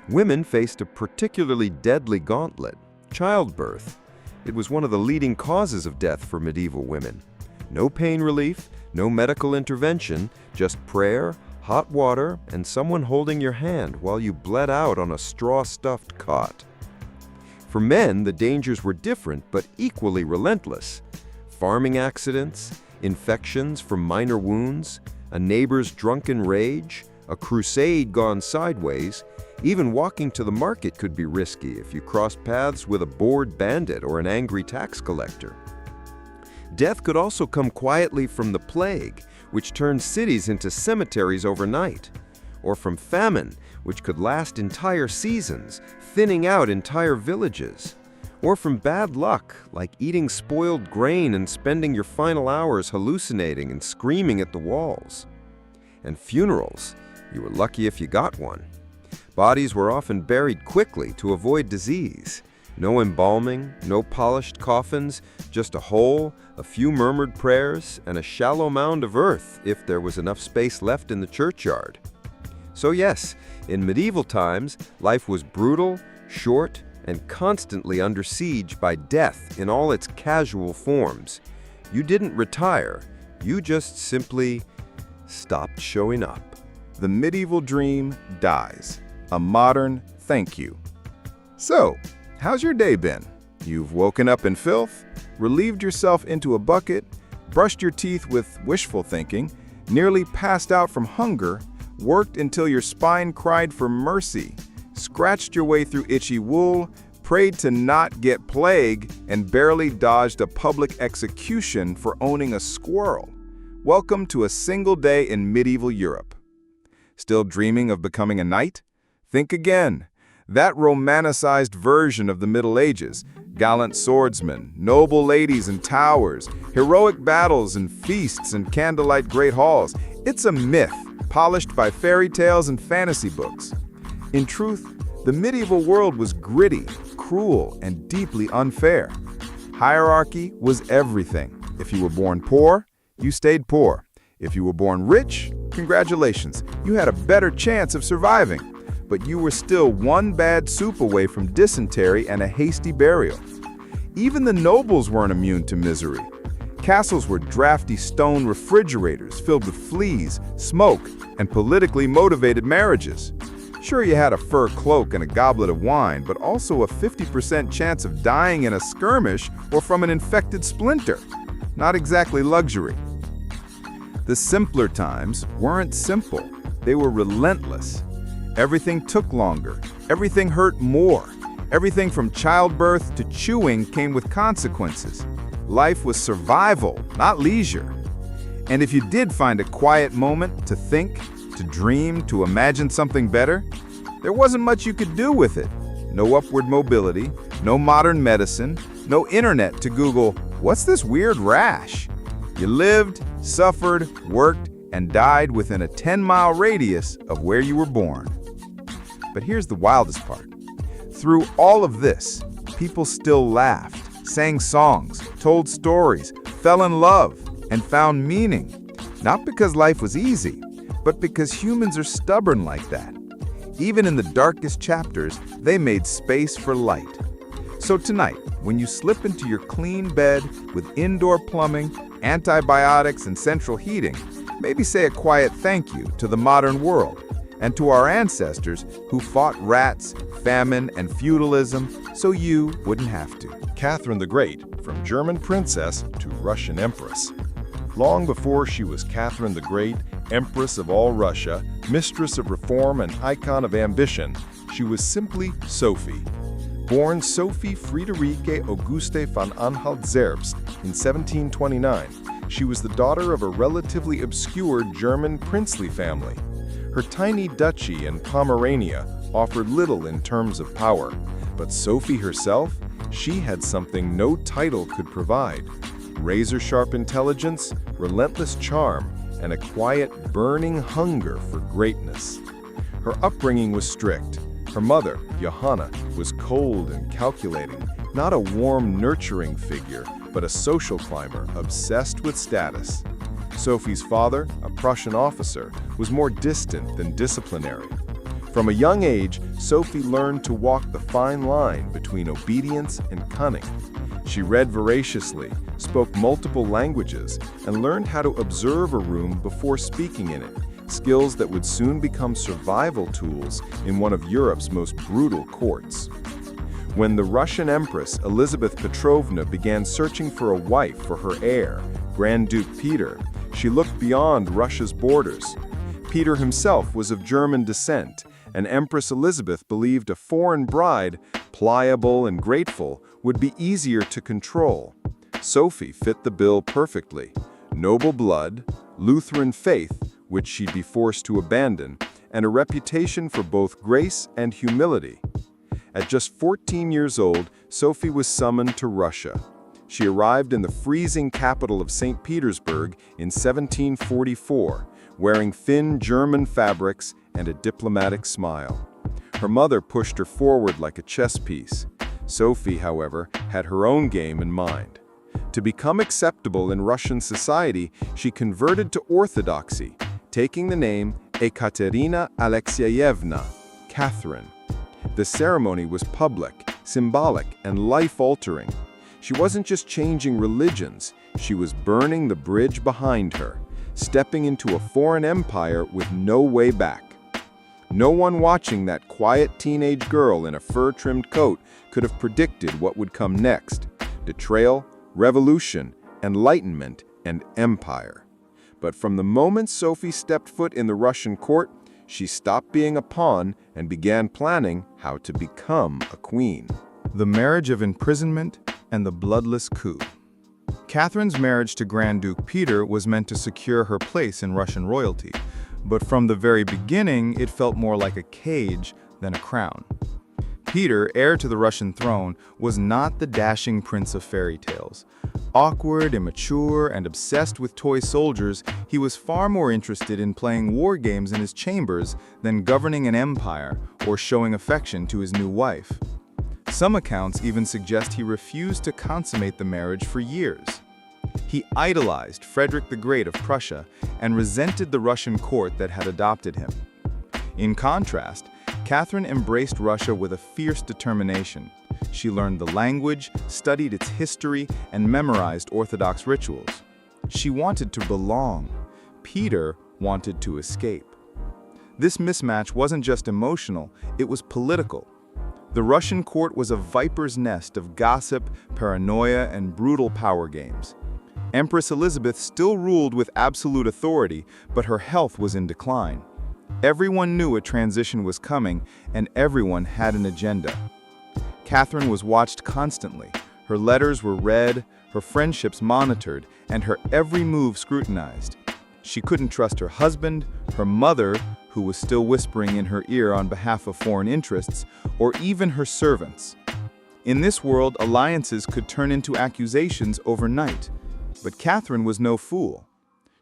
Women faced a particularly deadly gauntlet, childbirth. It was one of the leading causes of death for medieval women. No pain relief, no medical intervention, just prayer, hot water, and someone holding your hand while you bled out on a straw-stuffed cot. For men, the dangers were different but equally relentless. Farming accidents, infections from minor wounds, a neighbor's drunken rage, a crusade gone sideways. Even walking to the market could be risky if you crossed paths with a bored bandit or an angry tax collector. Death could also come quietly from the plague, which turned cities into cemeteries overnight, or from famine, which could last entire seasons, thinning out entire villages, or from bad luck, like eating spoiled grain and spending your final hours hallucinating and screaming at the walls. And funerals, you were lucky if you got one. Bodies were often buried quickly to avoid disease. No embalming, no polished coffins, just a hole, a few murmured prayers, and a shallow mound of earth if there was enough space left in the churchyard. So yes, in medieval times, life was brutal, short, and constantly under siege by death in all its casual forms. You didn't retire, you just simply stopped showing up.
The medieval dream dies. A modern thank you. So, how's your day been? You've woken up in filth, relieved yourself into a bucket, brushed your teeth with wishful thinking, nearly passed out from hunger, worked until your spine cried for mercy, scratched your way through itchy wool, prayed to not get plague, and barely dodged a public execution for owning a squirrel. Welcome to a single day in medieval Europe. Still dreaming of becoming a knight? Think again. That romanticized version of the Middle Ages, gallant swordsmen, noble ladies and towers, heroic battles and feasts and candlelight great halls, it's a myth polished by fairy tales and fantasy books. In truth, the medieval world was gritty, cruel, and deeply unfair. Hierarchy was everything. If you were born poor, you stayed poor. If you were born rich, congratulations, you had a better chance of surviving. But you were still one bad soup away from dysentery and a hasty burial.
Even the nobles weren't immune to misery. Castles were drafty stone refrigerators filled with fleas, smoke, and politically motivated marriages. Sure, you had a fur cloak and a goblet of wine, but also a 50% chance of dying in a skirmish or from an infected splinter. Not exactly luxury. The simpler times weren't simple. They were relentless. Everything took longer. Everything hurt more. Everything from childbirth to chewing came with consequences. Life was survival, not leisure. And if you did find a quiet moment to think, to dream, to imagine something better, there wasn't much you could do with it. No upward mobility, no modern medicine, no internet to Google, "What's this weird rash?" You lived, suffered, worked, and died within a 10-mile radius of where you were born. But here's the wildest part. Through all of this, people still laughed, sang songs, told stories, fell in love, and found meaning. Not because life was easy, but because humans are stubborn like that. Even in the darkest chapters, they made space for light. So tonight, when you slip into your clean bed with indoor plumbing, antibiotics, and central heating, maybe say a quiet thank you to the modern world and to our ancestors who fought rats, famine, and feudalism so you wouldn't have to.
Catherine the Great, from German princess to Russian empress. Long before she was Catherine the Great, Empress of all Russia, mistress of reform and icon of ambition, she was simply Sophie. Born Sophie Friederike Auguste von Anhalt-Zerbst in 1729, she was the daughter of a relatively obscure German princely family. Her tiny duchy in Pomerania offered little in terms of power, but Sophie herself, she had something no title could provide: razor-sharp intelligence, relentless charm, and a quiet, burning hunger for greatness. Her upbringing was strict. Her mother, Johanna, was cold and calculating, not a warm, nurturing figure, but a social climber obsessed with status. Sophie's father, a Prussian officer, was more distant than disciplinary. From a young age, Sophie learned to walk the fine line between obedience and cunning. She read voraciously, spoke multiple languages, and learned how to observe a room before speaking in it, skills that would soon become survival tools in one of Europe's most brutal courts. When the Russian Empress Elizabeth Petrovna began searching for a wife for her heir, Grand Duke Peter, she looked beyond Russia's borders. Peter himself was of German descent, and Empress Elizabeth believed a foreign bride, pliable and grateful, would be easier to control. Sophie fit the bill perfectly. Noble blood, Lutheran faith, which she'd be forced to abandon, and a reputation for both grace and humility. At just 14 years old, Sophie was summoned to Russia. She arrived in the freezing capital of St. Petersburg in 1744, wearing thin German fabrics and a diplomatic smile. Her mother pushed her forward like a chess piece. Sophie, however, had her own game in mind. To become acceptable in Russian society, she converted to Orthodoxy, taking the name Ekaterina Alexeyevna, Catherine. The ceremony was public, symbolic, and life-altering. She wasn't just changing religions, she was burning the bridge behind her, stepping into a foreign empire with no way back. No one watching that quiet teenage girl in a fur-trimmed coat could have predicted what would come next: betrayal, revolution, enlightenment, and empire. But from the moment Sophie stepped foot in the Russian court, she stopped being a pawn and began planning how to become a queen.
The marriage of imprisonment and the bloodless coup. Catherine's marriage to Grand Duke Peter was meant to secure her place in Russian royalty, but from the very beginning, it felt more like a cage than a crown. Peter, heir to the Russian throne, was not the dashing prince of fairy tales. Awkward, immature, and obsessed with toy soldiers, he was far more interested in playing war games in his chambers than governing an empire or showing affection to his new wife. Some accounts even suggest he refused to consummate the marriage for years. He idolized Frederick the Great of Prussia and resented the Russian court that had adopted him. In contrast, Catherine embraced Russia with a fierce determination. She learned the language, studied its history, and memorized Orthodox rituals. She wanted to belong. Peter wanted to escape. This mismatch wasn't just emotional, it was political. The Russian court was a viper's nest of gossip, paranoia, and brutal power games. Empress Elizabeth still ruled with absolute authority, but her health was in decline. Everyone knew a transition was coming, and everyone had an agenda. Catherine was watched constantly. Her letters were read, her friendships monitored, and her every move scrutinized. She couldn't trust her husband, her mother, who was still whispering in her ear on behalf of foreign interests, or even her servants. In this world, alliances could turn into accusations overnight. But Catherine was no fool.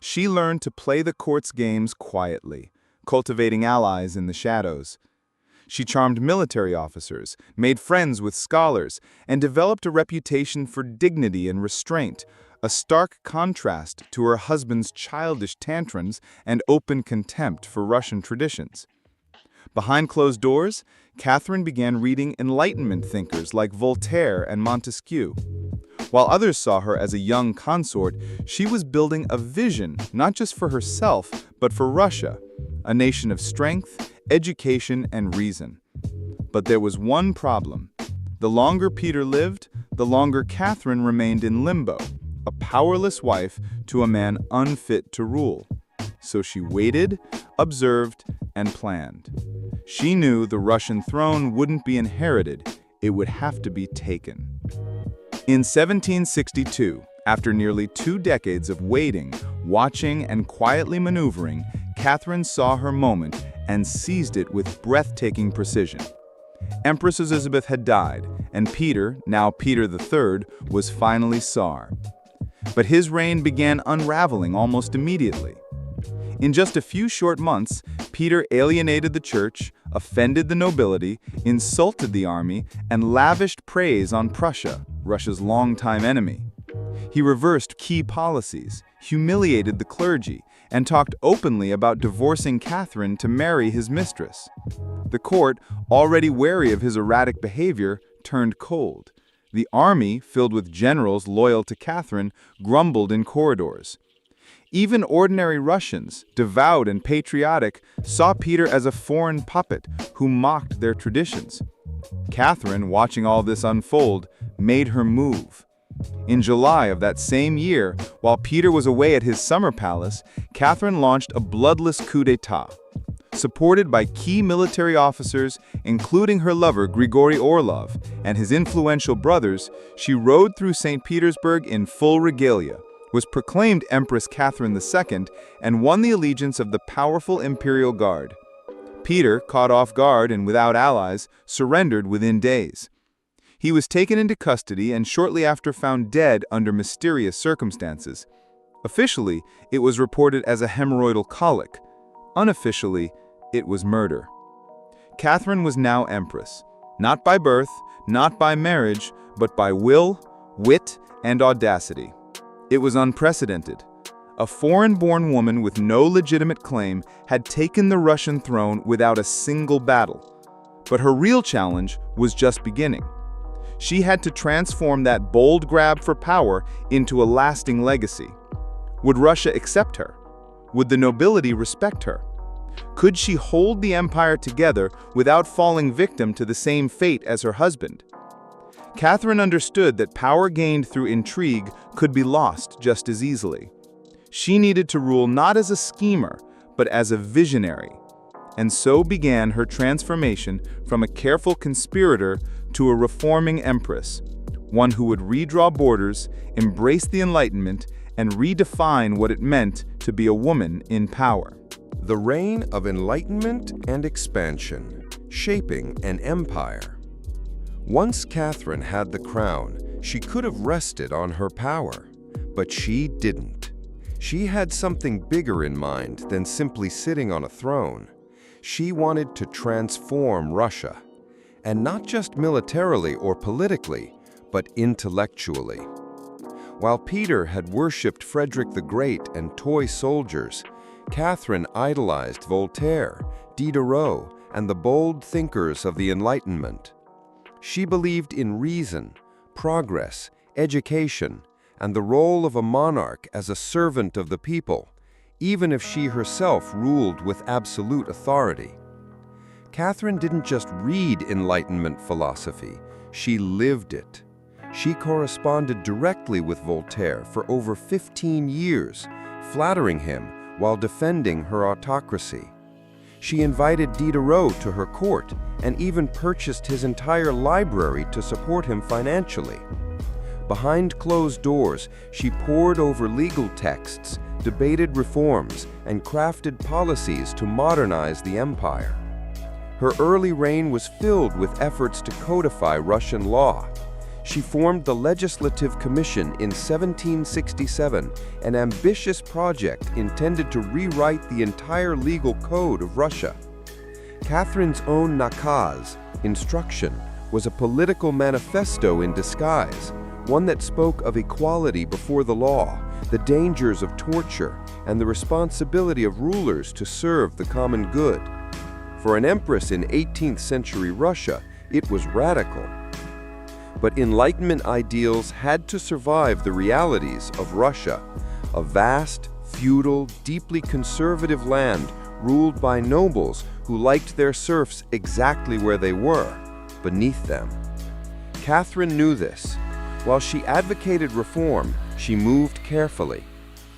She learned to play the court's games quietly, cultivating allies in the shadows. She charmed military officers, made friends with scholars, and developed a reputation for dignity and restraint, a stark contrast to her husband's childish tantrums and open contempt for Russian traditions. Behind closed doors, Catherine began reading Enlightenment thinkers like Voltaire and Montesquieu. While others saw her as a young consort, she was building a vision not just for herself, but for Russia, a nation of strength, education, and reason. But there was one problem. The longer Peter lived, the longer Catherine remained in limbo, a powerless wife to a man unfit to rule. So she waited, observed, and planned. She knew the Russian throne wouldn't be inherited, it would have to be taken. In 1762, after nearly 2 decades of waiting, watching, and quietly maneuvering, Catherine saw her moment and seized it with breathtaking precision. Empress Elizabeth had died, and Peter, now Peter III, was finally Tsar. But his reign began unraveling almost immediately. In just a few short months, Peter alienated the church, offended the nobility, insulted the army, and lavished praise on Prussia, Russia's longtime enemy. He reversed key policies, humiliated the clergy, and talked openly about divorcing Catherine to marry his mistress. The court, already wary of his erratic behavior, turned cold. The army, filled with generals loyal to Catherine, grumbled in corridors. Even ordinary Russians, devout and patriotic, saw Peter as a foreign puppet who mocked their traditions. Catherine, watching all this unfold, made her move. In July of that same year, while Peter was away at his summer palace, Catherine launched a bloodless coup d'état. Supported by key military officers, including her lover Grigory Orlov and his influential brothers, she rode through St. Petersburg in full regalia, was proclaimed Empress Catherine II, and won the allegiance of the powerful Imperial Guard. Peter, caught off guard and without allies, surrendered within days. He was taken into custody and shortly after found dead under mysterious circumstances. Officially, it was reported as a hemorrhoidal colic. Unofficially, it was murder. Catherine was now empress, not by birth, not by marriage, but by will, wit, and audacity. It was unprecedented. A foreign-born woman with no legitimate claim had taken the Russian throne without a single battle. But her real challenge was just beginning. She had to transform that bold grab for power into a lasting legacy. Would Russia accept her? Would the nobility respect her? Could she hold the empire together without falling victim to the same fate as her husband? Catherine understood that power gained through intrigue could be lost just as easily. She needed to rule not as a schemer, but as a visionary. And so began her transformation from a careful conspirator to a reforming empress, one who would redraw borders, embrace the Enlightenment, and redefine what it meant to be a woman in power.
The reign of enlightenment and expansion, shaping an empire. Once Catherine had the crown, she could have rested on her power, but she didn't. She had something bigger in mind than simply sitting on a throne. She wanted to transform Russia, and not just militarily or politically, but intellectually. While Peter had worshipped Frederick the Great and toy soldiers, Catherine idolized Voltaire, Diderot, and the bold thinkers of the Enlightenment. She believed in reason, progress, education, and the role of a monarch as a servant of the people, even if she herself ruled with absolute authority. Catherine didn't just read Enlightenment philosophy, she lived it. She corresponded directly with Voltaire for over 15 years, flattering him while defending her autocracy. She invited Diderot to her court and even purchased his entire library to support him financially. Behind closed doors, she pored over legal texts, debated reforms, and crafted policies to modernize the empire. Her early reign was filled with efforts to codify Russian law. She formed the Legislative Commission in 1767, an ambitious project intended to rewrite the entire legal code of Russia. Catherine's own nakaz, instruction, was a political manifesto in disguise, one that spoke of equality before the law, the dangers of torture, and the responsibility of rulers to serve the common good. For an empress in 18th century Russia, it was radical. But Enlightenment ideals had to survive the realities of Russia, a vast, feudal, deeply conservative land ruled by nobles who liked their serfs exactly where they were, beneath them. Catherine knew this. While she advocated reform, she moved carefully.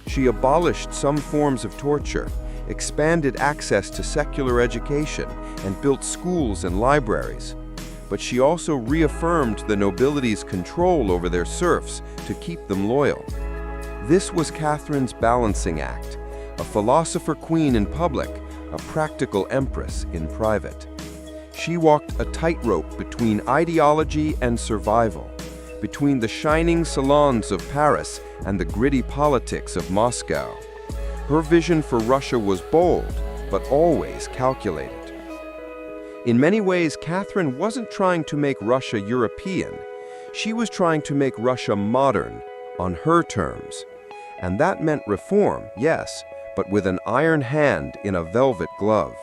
She abolished some forms of torture, expanded access to secular education, and built schools and libraries. But she also reaffirmed the nobility's control over their serfs to keep them loyal. This was Catherine's balancing act, a philosopher queen in public, a practical empress in private. She walked a tightrope between ideology and survival, between the shining salons of Paris and the gritty politics of Moscow. Her vision for Russia was bold, but always calculated. In many ways, Catherine wasn't trying to make Russia European. She was trying to make Russia modern, on her terms. And that meant reform, yes, but with an iron hand in a velvet glove.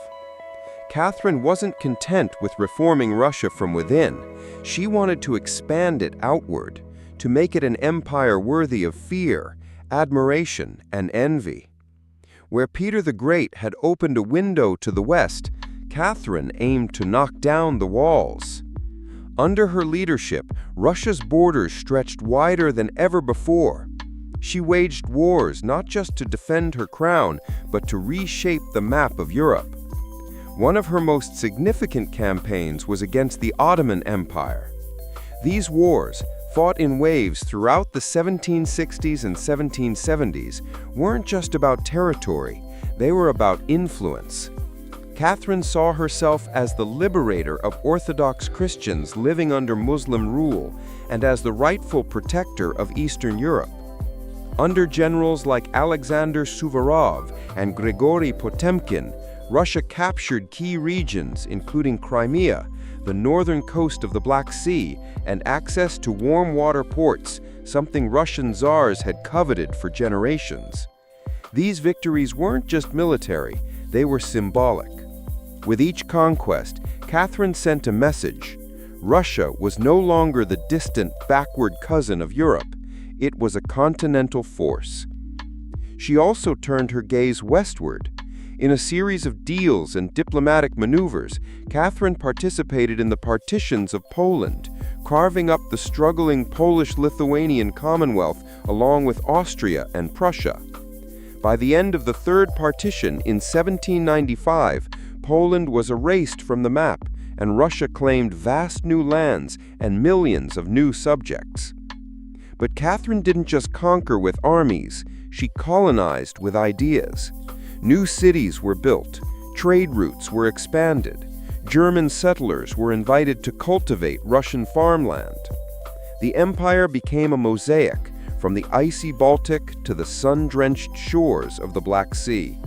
Catherine wasn't content with reforming Russia from within. She wanted to expand it outward, to make it an empire worthy of fear, admiration, and envy. Where Peter the Great had opened a window to the west, Catherine aimed to knock down the walls. Under her leadership, Russia's borders stretched wider than ever before. She waged wars not just to defend her crown, but to reshape the map of Europe. One of her most significant campaigns was against the Ottoman Empire. These wars, fought in waves throughout the 1760s and 1770s, weren't just about territory, they were about influence. Catherine saw herself as the liberator of Orthodox Christians living under Muslim rule and as the rightful protector of Eastern Europe. Under generals like Alexander Suvorov and Grigory Potemkin, Russia captured key regions including Crimea, the northern coast of the Black Sea, and access to warm water ports, something Russian czars had coveted for generations. These victories weren't just military, they were symbolic. With each conquest, Catherine sent a message. Russia was no longer the distant, backward cousin of Europe. It was a continental force. She also turned her gaze westward. In a series of deals and diplomatic maneuvers, Catherine participated in the partitions of Poland, carving up the struggling Polish-Lithuanian Commonwealth along with Austria and Prussia. By the end of the Third Partition in 1795, Poland was erased from the map, and Russia claimed vast new lands and millions of new subjects. But Catherine didn't just conquer with armies, she colonized with ideas. New cities were built, trade routes were expanded, German settlers were invited to cultivate Russian farmland. The empire became a mosaic, from the icy Baltic to the sun-drenched shores of the Black Sea.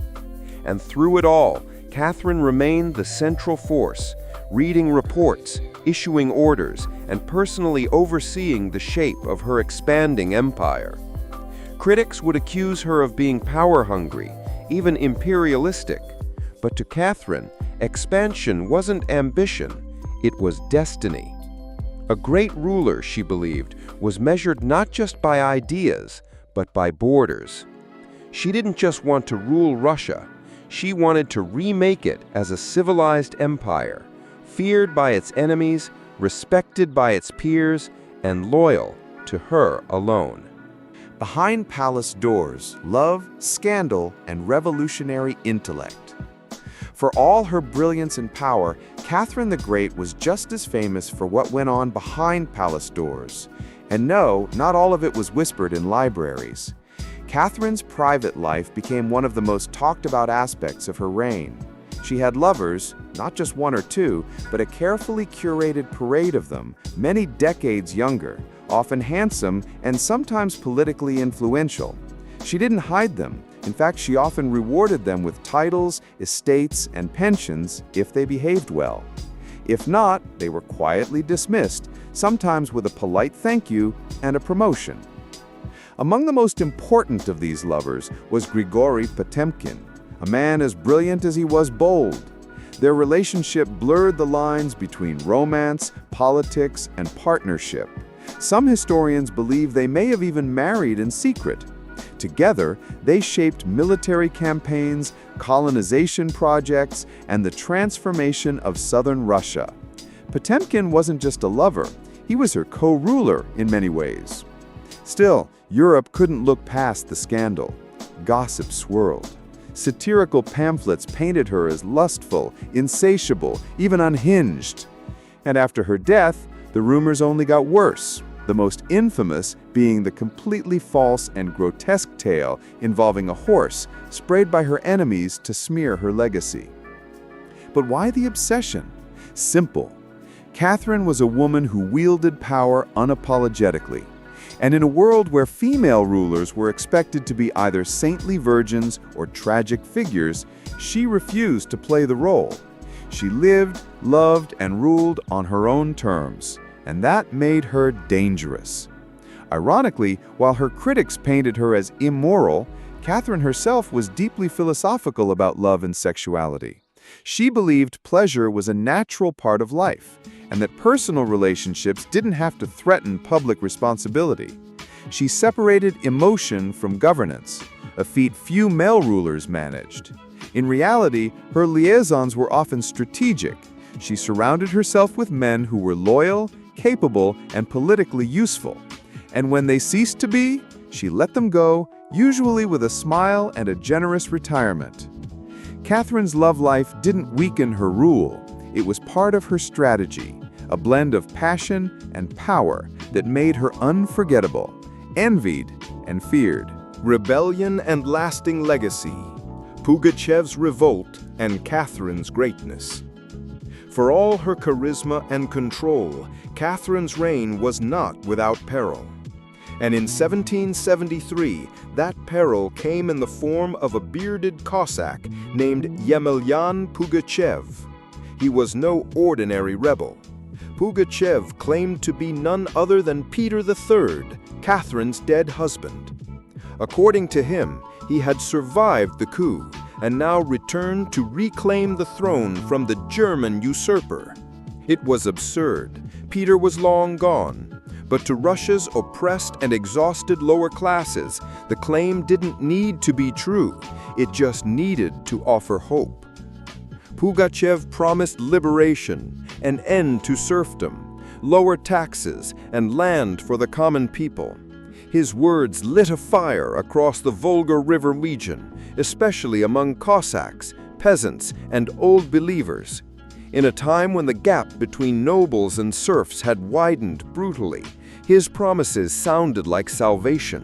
And through it all, Catherine remained the central force, reading reports, issuing orders, and personally overseeing the shape of her expanding empire. Critics would accuse her of being power-hungry, even imperialistic. But to Catherine, expansion wasn't ambition, it was destiny. A great ruler, she believed, was measured not just by ideas, but by borders. She didn't just want to rule Russia, she wanted to remake it as a civilized empire, feared by its enemies, respected by its peers, and loyal to her alone.
Behind palace doors, love, scandal, and revolutionary intellect. For all her brilliance and power, Catherine the Great was just as famous for what went on behind palace doors. And no, not all of it was whispered in libraries. Catherine's private life became one of the most talked about aspects of her reign. She had lovers, not just one or two, but a carefully curated parade of them, many decades younger, often handsome and sometimes politically influential. She didn't hide them. In fact, she often rewarded them with titles, estates, and pensions if they behaved well. If not, they were quietly dismissed, sometimes with a polite thank you and a promotion. Among the most important of these lovers was Grigory Potemkin, a man as brilliant as he was bold. Their relationship blurred the lines between romance, politics, and partnership. Some historians believe they may have even married in secret. Together, they shaped military campaigns, colonization projects, and the transformation of southern Russia. Potemkin wasn't just a lover, he was her co-ruler in many ways. Still, Europe couldn't look past the scandal. Gossip swirled. Satirical pamphlets painted her as lustful, insatiable, even unhinged. And after her death, the rumors only got worse, the most infamous being the completely false and grotesque tale involving a horse sprayed by her enemies to smear her legacy. But why the obsession? Simple. Catherine was a woman who wielded power unapologetically. And in a world where female rulers were expected to be either saintly virgins or tragic figures, she refused to play the role. She lived, loved, and ruled on her own terms, and that made her dangerous. Ironically, while her critics painted her as immoral, Catherine herself was deeply philosophical about love and sexuality. She believed pleasure was a natural part of life, and that personal relationships didn't have to threaten public responsibility. She separated emotion from governance, a feat few male rulers managed. In reality, her liaisons were often strategic. She surrounded herself with men who were loyal, capable, and politically useful. And when they ceased to be, she let them go, usually with a smile and a generous retirement. Catherine's love life didn't weaken her rule. It was part of her strategy, a blend of passion and power that made her unforgettable, envied and feared.
Rebellion and lasting legacy. Pugachev's revolt and Catherine's greatness. For all her charisma and control, Catherine's reign was not without peril. And in 1773, that peril came in the form of a bearded Cossack named Yemelyan Pugachev. He was no ordinary rebel. Pugachev claimed to be none other than Peter III, Catherine's dead husband. According to him, he had survived the coup and now returned to reclaim the throne from the German usurper. It was absurd. Peter was long gone. But to Russia's oppressed and exhausted lower classes, the claim didn't need to be true. It just needed to offer hope. Pugachev promised liberation, an end to serfdom, lower taxes, and land for the common people. His words lit a fire across the Volga River region, especially among Cossacks, peasants, and old believers. In a time when the gap between nobles and serfs had widened brutally, his promises sounded like salvation.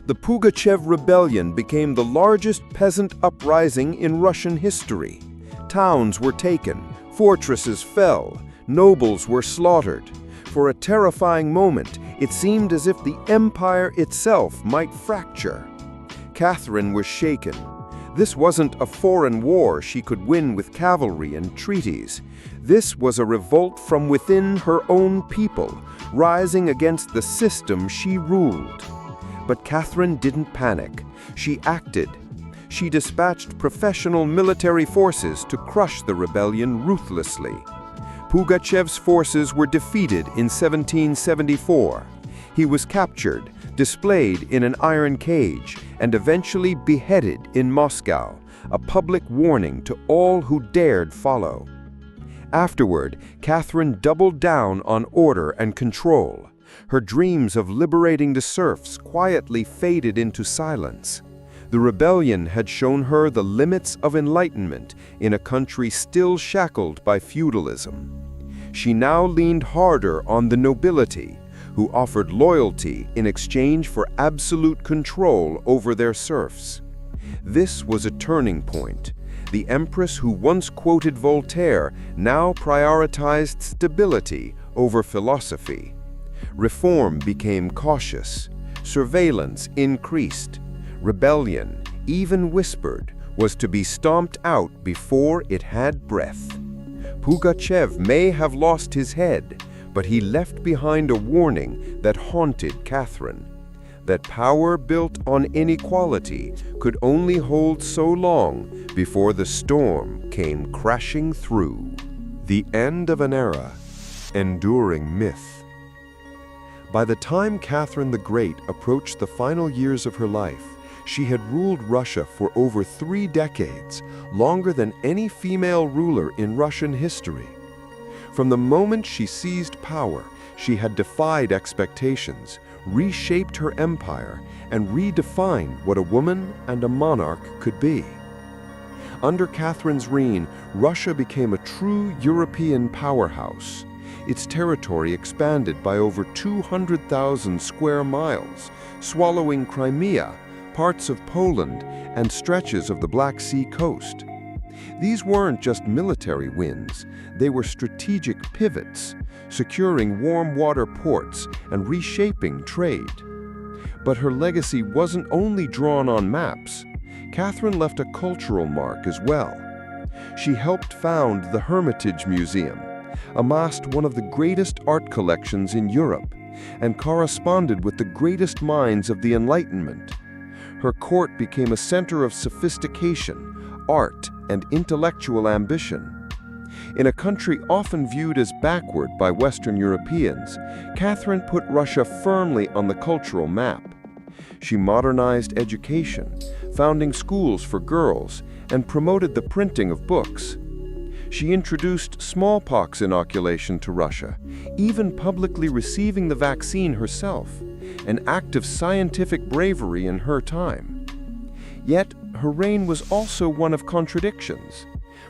The Pugachev rebellion became the largest peasant uprising in Russian history. Towns were taken, fortresses fell, nobles were slaughtered. For a terrifying moment, it seemed as if the empire itself might fracture. Catherine was shaken. This wasn't a foreign war she could win with cavalry and treaties. This was a revolt from within her own people, rising against the system she ruled. But Catherine didn't panic. She acted. She dispatched professional military forces to crush the rebellion ruthlessly.
Pugachev's forces were defeated in 1774. He was captured, displayed in an iron cage, and eventually beheaded in Moscow, a public warning to all who dared follow. Afterward, Catherine doubled down on order and control. Her dreams of liberating the serfs quietly faded into silence. The rebellion had shown her the limits of enlightenment in a country still shackled by feudalism. She now leaned harder on the nobility, who offered loyalty in exchange for absolute control over their serfs. This was a turning point. The empress who once quoted Voltaire now prioritized stability over philosophy. Reform became cautious. Surveillance increased. Rebellion, even whispered, was to be stomped out before it had breath. Pugachev may have lost his head, but he left behind a warning that haunted Catherine. That power built on inequality could only hold so long before the storm came crashing through. The end of an era, enduring myth. By the time Catherine the Great approached the final years of her life, she had ruled Russia for over 3 decades, longer than any female ruler in Russian history. From the moment she seized power, she had defied expectations, reshaped her empire, and redefined what a woman and a monarch could be. Under Catherine's reign, Russia became a true European powerhouse. Its territory expanded by over 200,000 square miles, swallowing Crimea, parts of Poland, and stretches of the Black Sea coast. These weren't just military wins, they were strategic pivots, securing warm water ports and reshaping trade. But her legacy wasn't only drawn on maps. Catherine left a cultural mark as well. She helped found the Hermitage Museum, amassed one of the greatest art collections in Europe, and corresponded with the greatest minds of the Enlightenment. Her court became a center of sophistication, art, and intellectual ambition. In a country often viewed as backward by Western Europeans, Catherine put Russia firmly on the cultural map. She modernized education, founding schools for girls, and promoted the printing of books. She introduced smallpox inoculation to Russia, even publicly receiving the vaccine herself, an act of scientific bravery in her time. Yet, her reign was also one of contradictions.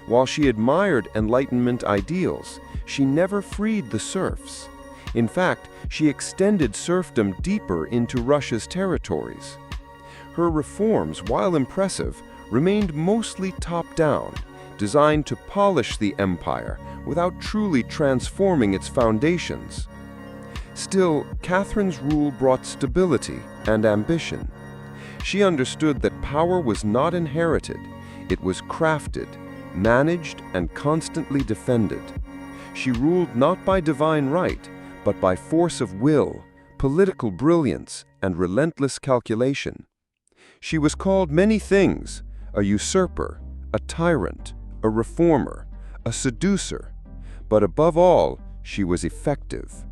While she admired Enlightenment ideals, she never freed the serfs. In fact, she extended serfdom deeper into Russia's territories. Her reforms, while impressive, remained mostly top-down, designed to polish the empire without truly transforming its foundations. Still, Catherine's rule brought stability and ambition. She understood that power was not inherited, it was crafted, managed, and constantly defended. She ruled not by divine right, but by force of will, political brilliance, and relentless calculation. She was called many things: a usurper, a tyrant, a reformer, a seducer, but above all, she was effective.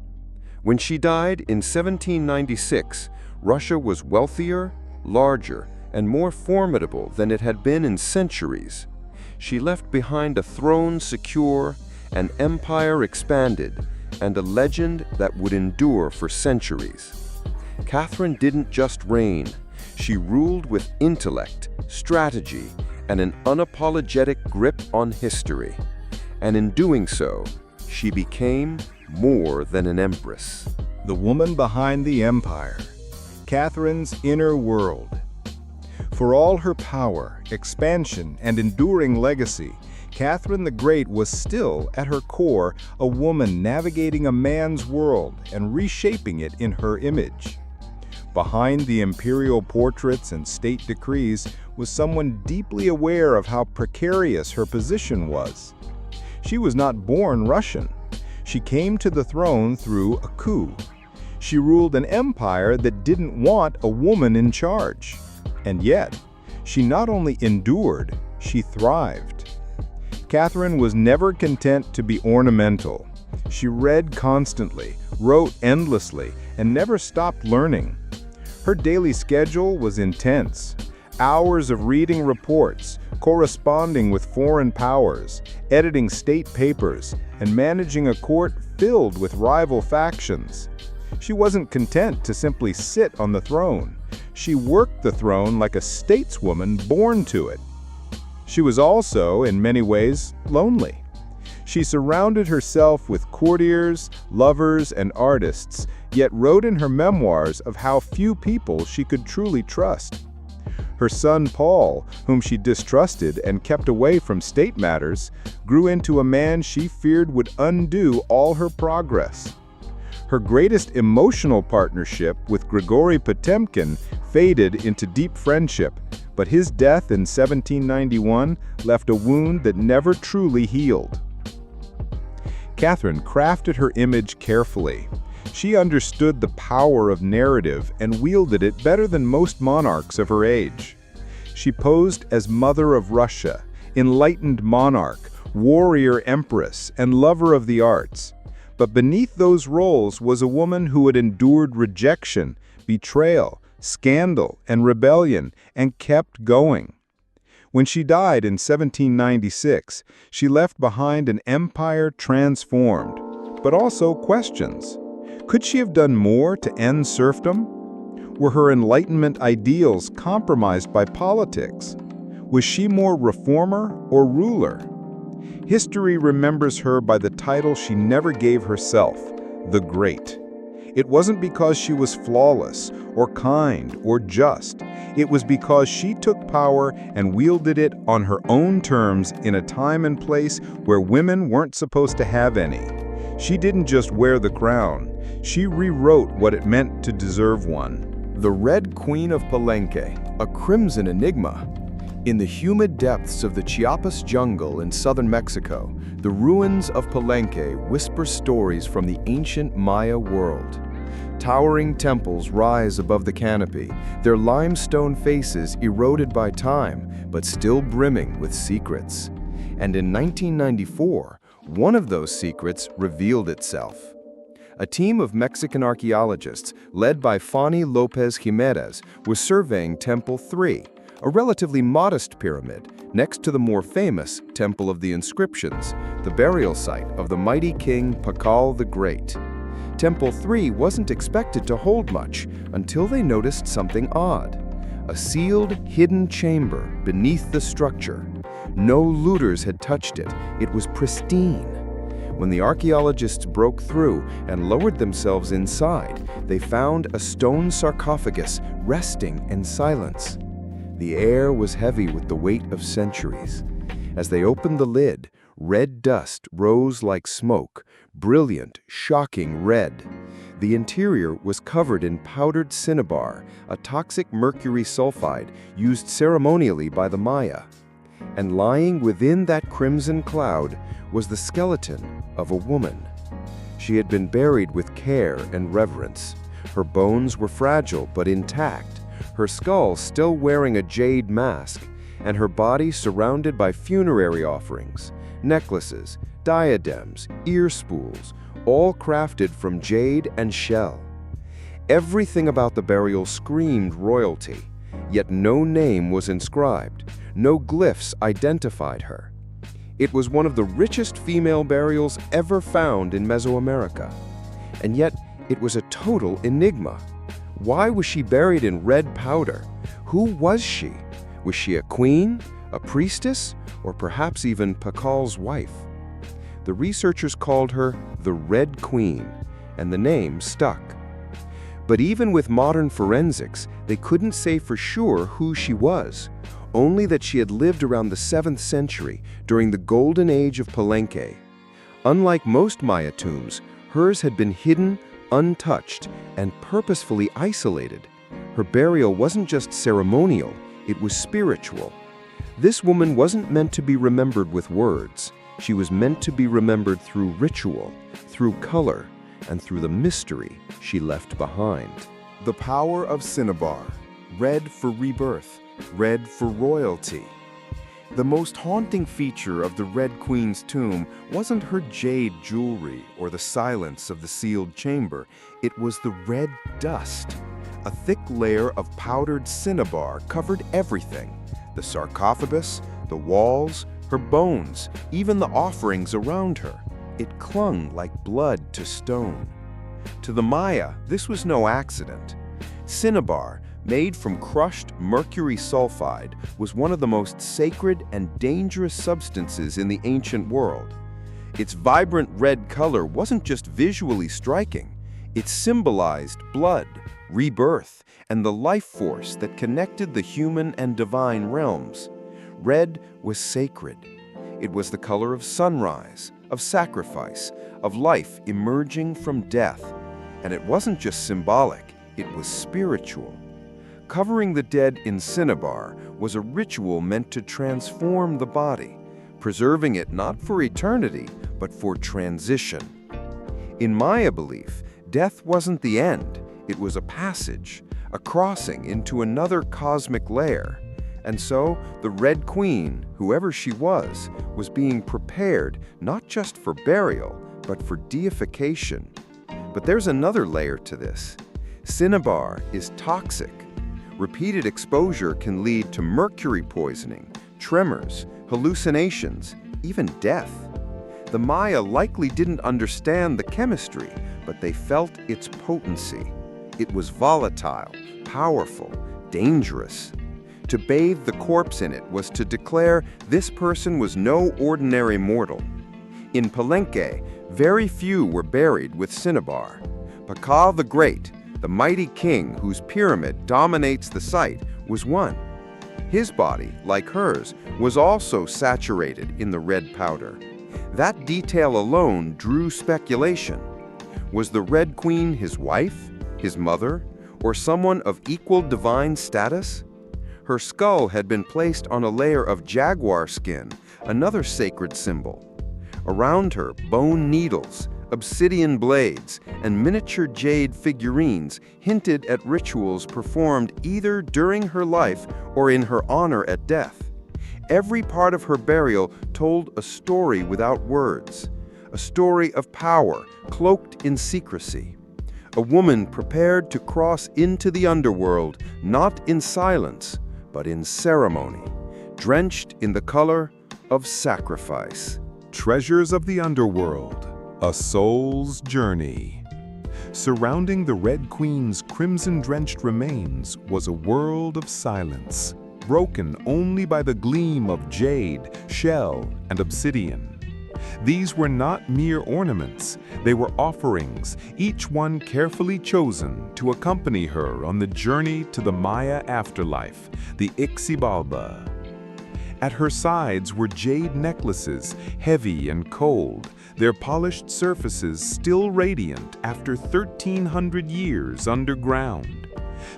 When she died in 1796, Russia was wealthier, larger, and more formidable than it had been in centuries. She left behind a throne secure, an empire expanded, and a legend that would endure for centuries. Catherine didn't just reign, she ruled with intellect, strategy, and an unapologetic grip on history. And in doing so, she became more than an empress.
The woman behind the empire, Catherine's inner world. For all her power, expansion, and enduring legacy, Catherine the Great was still, at her core, a woman navigating a man's world and reshaping it in her image. Behind the imperial portraits and state decrees was someone deeply aware of how precarious her position was. She was not born Russian. She came to the throne through a coup. She ruled an empire that didn't want a woman in charge. And yet, she not only endured, she thrived. Catherine was never content to be ornamental. She read constantly, wrote endlessly, and never stopped learning. Her daily schedule was intense. Hours of reading reports, corresponding with foreign powers, editing state papers, and managing a court filled with rival factions. She wasn't content to simply sit on the throne. She worked the throne like a stateswoman born to it. She was also, in many ways, lonely. She surrounded herself with courtiers, lovers, and artists, yet wrote in her memoirs of how few people she could truly trust. Her son Paul, whom she distrusted and kept away from state matters, grew into a man she feared would undo all her progress. Her greatest emotional partnership with Grigory Potemkin faded into deep friendship, but his death in 1791 left a wound that never truly healed. Catherine crafted her image carefully. She understood the power of narrative and wielded it better than most monarchs of her age. She posed as Mother of Russia, enlightened monarch, warrior empress, and lover of the arts. But beneath those roles was a woman who had endured rejection, betrayal, scandal, and rebellion, and kept going. When she died in 1796, she left behind an empire transformed, but also questions. Could she have done more to end serfdom? Were her Enlightenment ideals compromised by politics? Was she more reformer or ruler? History remembers her by the title she never gave herself, the Great. It wasn't because she was flawless, or kind, or just. It was because she took power and wielded it on her own terms in a time and place where women weren't supposed to have any. She didn't just wear the crown, she rewrote what it meant to deserve one.
The Red Queen of Palenque, a crimson enigma. In the humid depths of the Chiapas jungle in southern Mexico, the ruins of Palenque whisper stories from the ancient Maya world. Towering temples rise above the canopy, their limestone faces eroded by time, but still brimming with secrets. And in 1994, one of those secrets revealed itself. A team of Mexican archaeologists, led by Fanny Lopez Jimenez, was surveying Temple 3, a relatively modest pyramid next to the more famous Temple of the Inscriptions, the burial site of the mighty king Pakal the Great. Temple 3 wasn't expected to hold much until they noticed something odd. A sealed, hidden chamber beneath the structure. No looters had touched it. It was pristine. When the archaeologists broke through and lowered themselves inside, they found a stone sarcophagus resting in silence. The air was heavy with the weight of centuries. As they opened the lid, red dust rose like smoke, brilliant, shocking red. The interior was covered in powdered cinnabar, a toxic mercury sulfide used ceremonially by the Maya. And lying within that crimson cloud was the skeleton of a woman. She had been buried with care and reverence. Her bones were fragile but intact, her skull still wearing a jade mask, and her body surrounded by funerary offerings, necklaces, diadems, ear spools, all crafted from jade and shell. Everything about the burial screamed royalty, yet no name was inscribed, no glyphs identified her. It was one of the richest female burials ever found in Mesoamerica. And yet, it was a total enigma. Why was she buried in red powder? Who was she? Was she a queen, a priestess, or perhaps even Pakal's wife? The researchers called her the Red Queen, and the name stuck. But even with modern forensics, they couldn't say for sure who she was, only that she had lived around the 7th century during the golden age of Palenque. Unlike most Maya tombs, hers had been hidden, untouched, and purposefully isolated. Her burial wasn't just ceremonial, it was spiritual. This woman wasn't meant to be remembered with words. She was meant to be remembered through ritual, through color, and through the mystery she left behind.
The power of cinnabar, red for rebirth, red for royalty. The most haunting feature of the Red Queen's tomb wasn't her jade jewelry or the silence of the sealed chamber. It was the red dust. A thick layer of powdered cinnabar covered everything: the sarcophagus, the walls, her bones, even the offerings around her. It clung like blood to stone. To the Maya, this was no accident. Cinnabar, made from crushed mercury sulfide, was one of the most sacred and dangerous substances in the ancient world. Its vibrant red color wasn't just visually striking. It symbolized blood, rebirth, and the life force that connected the human and divine realms. Red was sacred. It was the color of sunrise, of sacrifice, of life emerging from death. And it wasn't just symbolic, it was spiritual. Covering the dead in cinnabar was a ritual meant to transform the body, preserving it not for eternity, but for transition. In Maya belief, death wasn't the end, it was a passage, a crossing into another cosmic layer. And so, the Red Queen, whoever she was being prepared not just for burial, but for deification. But there's another layer to this. Cinnabar is toxic. Repeated exposure can lead to mercury poisoning, tremors, hallucinations, even death. The Maya likely didn't understand the chemistry, but they felt its potency. It was volatile, powerful, dangerous. To bathe the corpse in it was to declare this person was no ordinary mortal. In Palenque, very few were buried with cinnabar. Pakal the Great, the mighty king whose pyramid dominates the site, was one. His body, like hers, was also saturated in the red powder. That detail alone drew speculation. Was the Red Queen his wife, his mother, or someone of equal divine status? Her skull had been placed on a layer of jaguar skin, another sacred symbol. Around her, bone needles, obsidian blades, and miniature jade figurines hinted at rituals performed either during her life or in her honor at death. Every part of her burial told a story without words, a story of power cloaked in secrecy. A woman prepared to cross into the underworld, not in silence, but in ceremony, drenched in the color of sacrifice.
Treasures of the Underworld, a soul's journey. Surrounding the Red Queen's crimson-drenched remains was a world of silence, broken only by the gleam of jade, shell, and obsidian. These were not mere ornaments, they were offerings, each one carefully chosen to accompany her on the journey to the Maya afterlife, the Xibalba. At her sides were jade necklaces, heavy and cold, their polished surfaces still radiant after 1,300 years underground.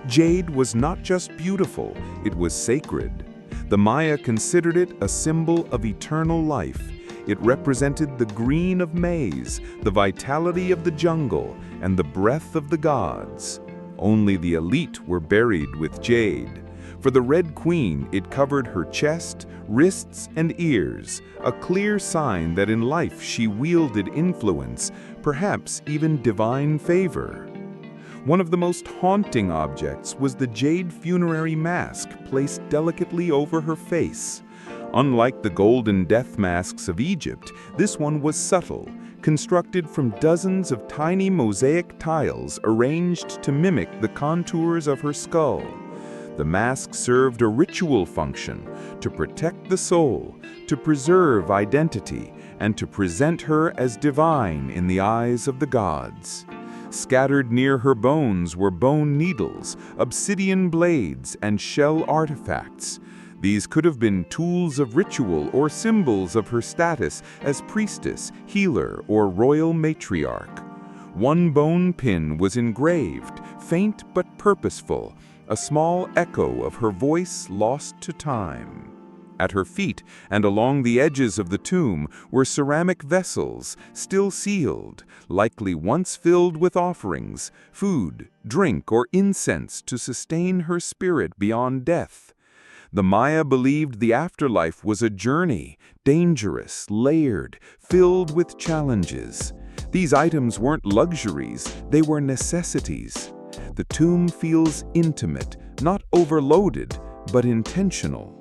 Jade was not just beautiful, it was sacred. The Maya considered it a symbol of eternal life. It represented the green of maize, the vitality of the jungle, and the breath of the gods. Only the elite were buried with jade. For the Red Queen, it covered her chest, wrists, and ears, a clear sign that in life she wielded influence, perhaps even divine favor. One of the most haunting objects was the jade funerary mask placed delicately over her face. Unlike the golden death masks of Egypt, this one was subtle, constructed from dozens of tiny mosaic tiles arranged to mimic the contours of her skull. The mask served a ritual function to protect the soul, to preserve identity, and to present her as divine in the eyes of the gods. Scattered near her bones were bone needles, obsidian blades, and shell artifacts. These could have been tools of ritual or symbols of her status as priestess, healer, or royal matriarch. One bone pin was engraved, faint but purposeful, a small echo of her voice lost to time. At her feet and along the edges of the tomb were ceramic vessels, still sealed, likely once filled with offerings, food, drink, or incense to sustain her spirit beyond death.
The Maya believed the afterlife was a journey, dangerous, layered, filled with challenges. These items weren't luxuries, they were necessities. The tomb feels intimate, not overloaded, but intentional.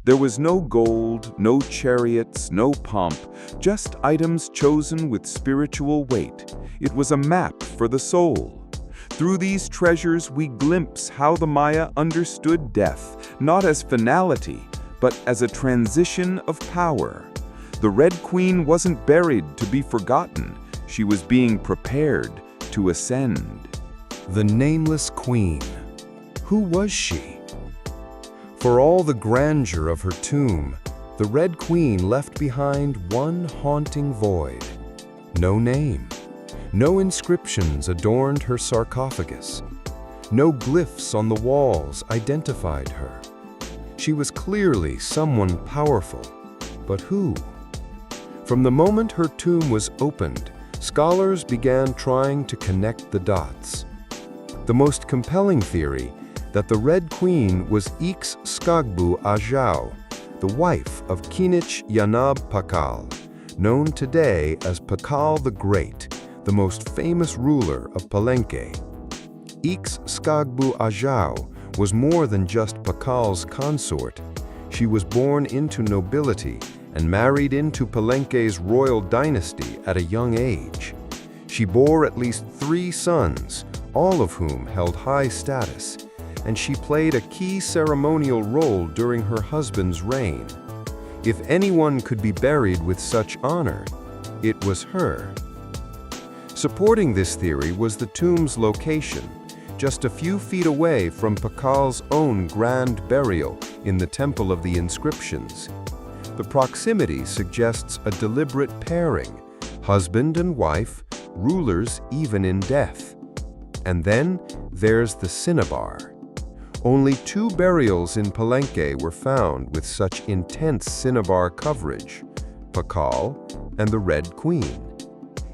There was no gold, no chariots, no pomp, just items chosen with spiritual weight. It was a map for the soul. Through these treasures, we glimpse how the Maya understood death, not as finality, but as a transition of power. The Red Queen wasn't buried to be forgotten. She was being prepared to ascend.
The nameless queen. Who was she? For all the grandeur of her tomb, the Red Queen left behind one haunting void. No name. No inscriptions adorned her sarcophagus. No glyphs on the walls identified her. She was clearly someone powerful, but who? From the moment her tomb was opened, scholars began trying to connect the dots. The most compelling theory, that the Red Queen was Ix Skagbu Ajau, the wife of Kinich Yanab Pakal, known today as Pakal the Great, the most famous ruler of Palenque. Ix Skagbu Ajau was more than just Pakal's consort. She was born into nobility and married into Palenque's royal dynasty at a young age. She bore at least 3 sons, all of whom held high status, and she played a key ceremonial role during her husband's reign. If anyone could be buried with such honor, it was her. Supporting this theory was the tomb's location, just a few feet away from Pakal's own grand burial in the Temple of the Inscriptions. The proximity suggests a deliberate pairing, husband and wife, rulers even in death. And then there's the cinnabar. Only 2 burials in Palenque were found with such intense cinnabar coverage, Pakal and the Red Queen.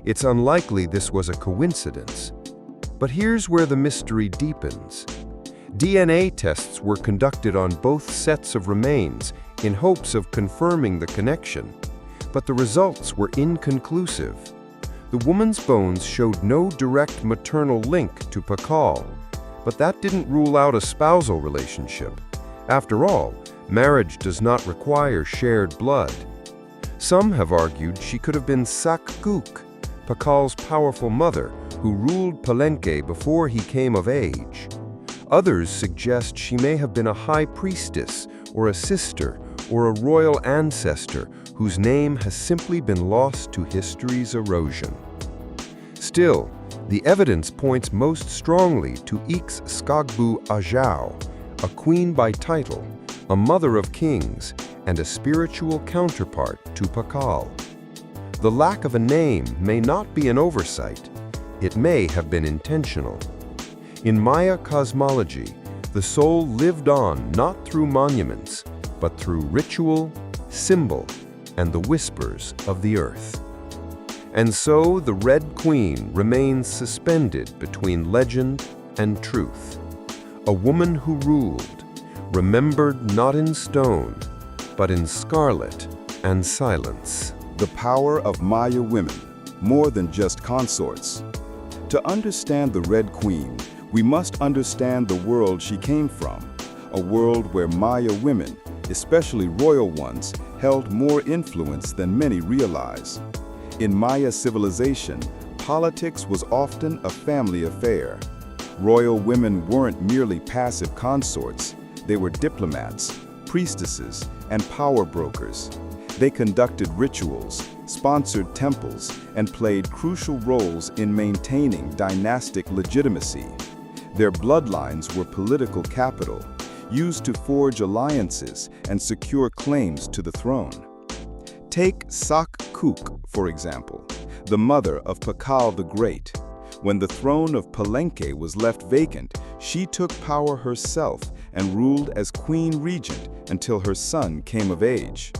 It's unlikely this was a coincidence. But here's where the mystery deepens. DNA tests were conducted on both sets of remains in hopes of confirming the connection, but the results were inconclusive. The woman's bones showed no direct maternal link to Pakal, but that didn't rule out a spousal relationship. After all, marriage does not require shared blood. Some have argued she could have been Sakkuk, Pakal's powerful mother, who ruled Palenque before he came of age. Others suggest she may have been a high priestess, or a sister, or a royal ancestor whose name has simply been lost to history's erosion. Still, the evidence points most strongly to Ix Skagbu Ajau, a queen by title, a mother of kings, and a spiritual counterpart to Pakal. The lack of a name may not be an oversight. It may have been intentional. In Maya cosmology, the soul lived on not through monuments, but through ritual, symbol, and the whispers of the earth. And so the Red Queen remains suspended between legend and truth. A woman who ruled, remembered not in stone, but in scarlet and silence.
The power of Maya women, more than just consorts. To understand the Red Queen, we must understand the world she came from, a world where Maya women, especially royal ones, held more influence than many realize. In Maya civilization, politics was often a family affair. Royal women weren't merely passive consorts, they were diplomats, priestesses, and power brokers. They conducted rituals, sponsored temples, and played crucial roles in maintaining dynastic legitimacy. Their bloodlines were political capital, used to forge alliances and secure claims to the throne. Take Sakkuk, for example, the mother of Pakal the Great. When the throne of Palenque was left vacant, she took power herself and ruled as queen regent until her son came of age.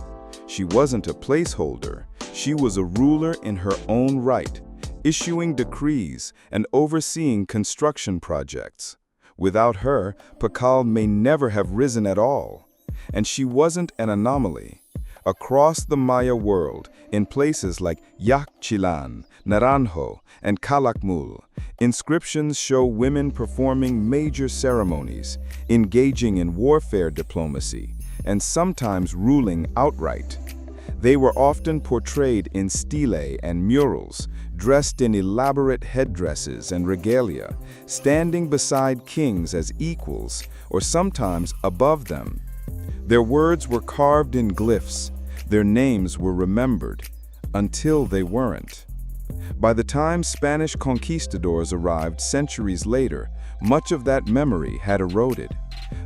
She wasn't a placeholder, she was a ruler in her own right, issuing decrees and overseeing construction projects. Without her, Pakal may never have risen at all. And she wasn't an anomaly. Across the Maya world, in places like Yaxchilan, Naranjo, and Calakmul, inscriptions show women performing major ceremonies, engaging in warfare diplomacy, and sometimes ruling outright. They were often portrayed in stelae and murals, dressed in elaborate headdresses and regalia, standing beside kings as equals, or sometimes above them. Their words were carved in glyphs, their names were remembered, until they weren't. By the time Spanish conquistadors arrived centuries later, much of that memory had eroded.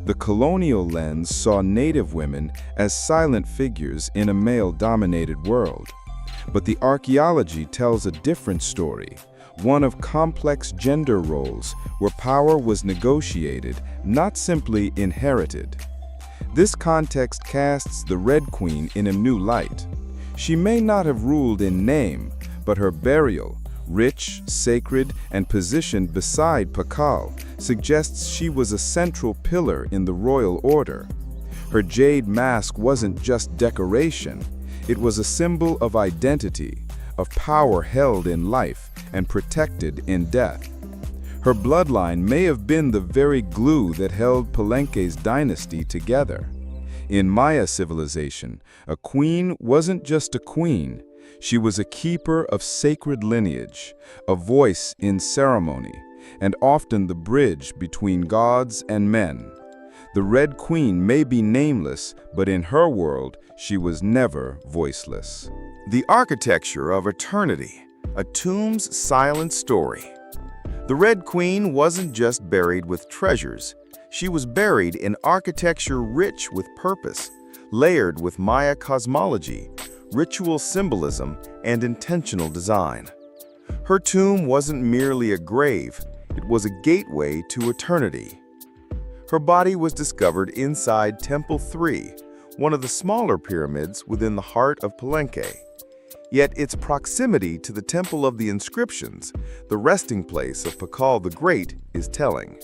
The colonial lens saw native women as silent figures in a male-dominated world. But the archaeology tells a different story, one of complex gender roles where power was negotiated, not simply inherited. This context casts the Red Queen in a new light. She may not have ruled in name, but her burial, rich, sacred, and positioned beside Pakal, suggests she was a central pillar in the royal order. Her jade mask wasn't just decoration, it was a symbol of identity, of power held in life and protected in death. Her bloodline may have been the very glue that held Palenque's dynasty together. In Maya civilization, a queen wasn't just a queen. She was a keeper of sacred lineage, a voice in ceremony, and often the bridge between gods and men. The Red Queen may be nameless, but in her world, she was never voiceless.
The architecture of eternity, a tomb's silent story. The Red Queen wasn't just buried with treasures. She was buried in architecture rich with purpose, layered with Maya cosmology, ritual symbolism, and intentional design. Her tomb wasn't merely a grave, it was a gateway to eternity. Her body was discovered inside Temple 3, one of the smaller pyramids within the heart of Palenque. Yet its proximity to the Temple of the Inscriptions, the resting place of Pakal the Great, is telling.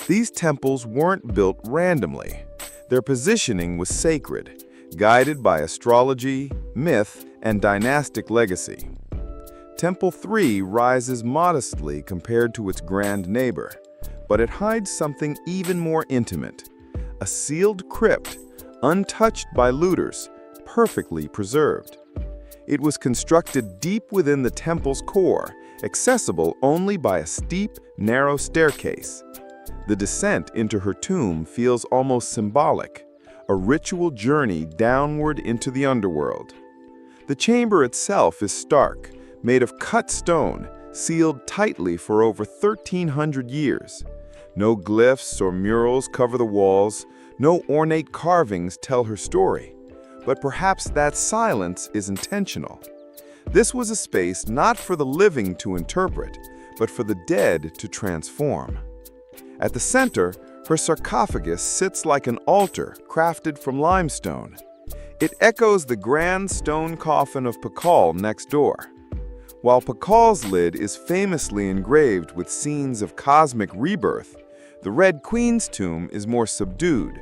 These temples weren't built randomly. Their positioning was sacred, guided by astrology, myth, and dynastic legacy. Temple 3 rises modestly compared to its grand neighbor, but it hides something even more intimate, a sealed crypt, untouched by looters, perfectly preserved. It was constructed deep within the temple's core, accessible only by a steep, narrow staircase. The descent into her tomb feels almost symbolic, a ritual journey downward into the underworld. The chamber itself is stark, made of cut stone, sealed tightly for over 1,300 years. No glyphs or murals cover the walls, no ornate carvings tell her story. But perhaps that silence is intentional. This was a space not for the living to interpret, but for the dead to transform. At the center, her sarcophagus sits like an altar crafted from limestone. It echoes the grand stone coffin of Pakal next door. While Pakal's lid is famously engraved with scenes of cosmic rebirth, the Red Queen's tomb is more subdued.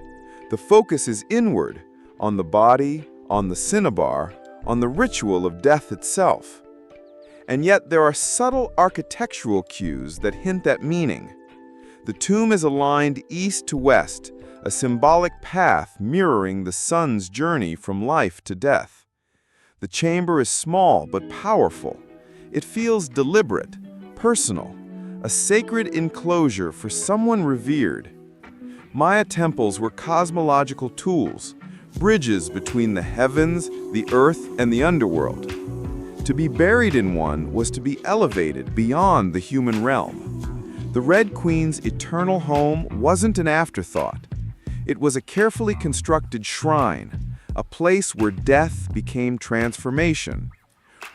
The focus is inward, on the body, on the cinnabar, on the ritual of death itself. And yet there are subtle architectural cues that hint at meaning. The tomb is aligned east to west, a symbolic path mirroring the sun's journey from life to death. The chamber is small but powerful. It feels deliberate, personal, a sacred enclosure for someone revered. Maya temples were cosmological tools, bridges between the heavens, the earth, and the underworld. To be buried in one was to be elevated beyond the human realm. The Red Queen's eternal home wasn't an afterthought. It was a carefully constructed shrine, a place where death became transformation.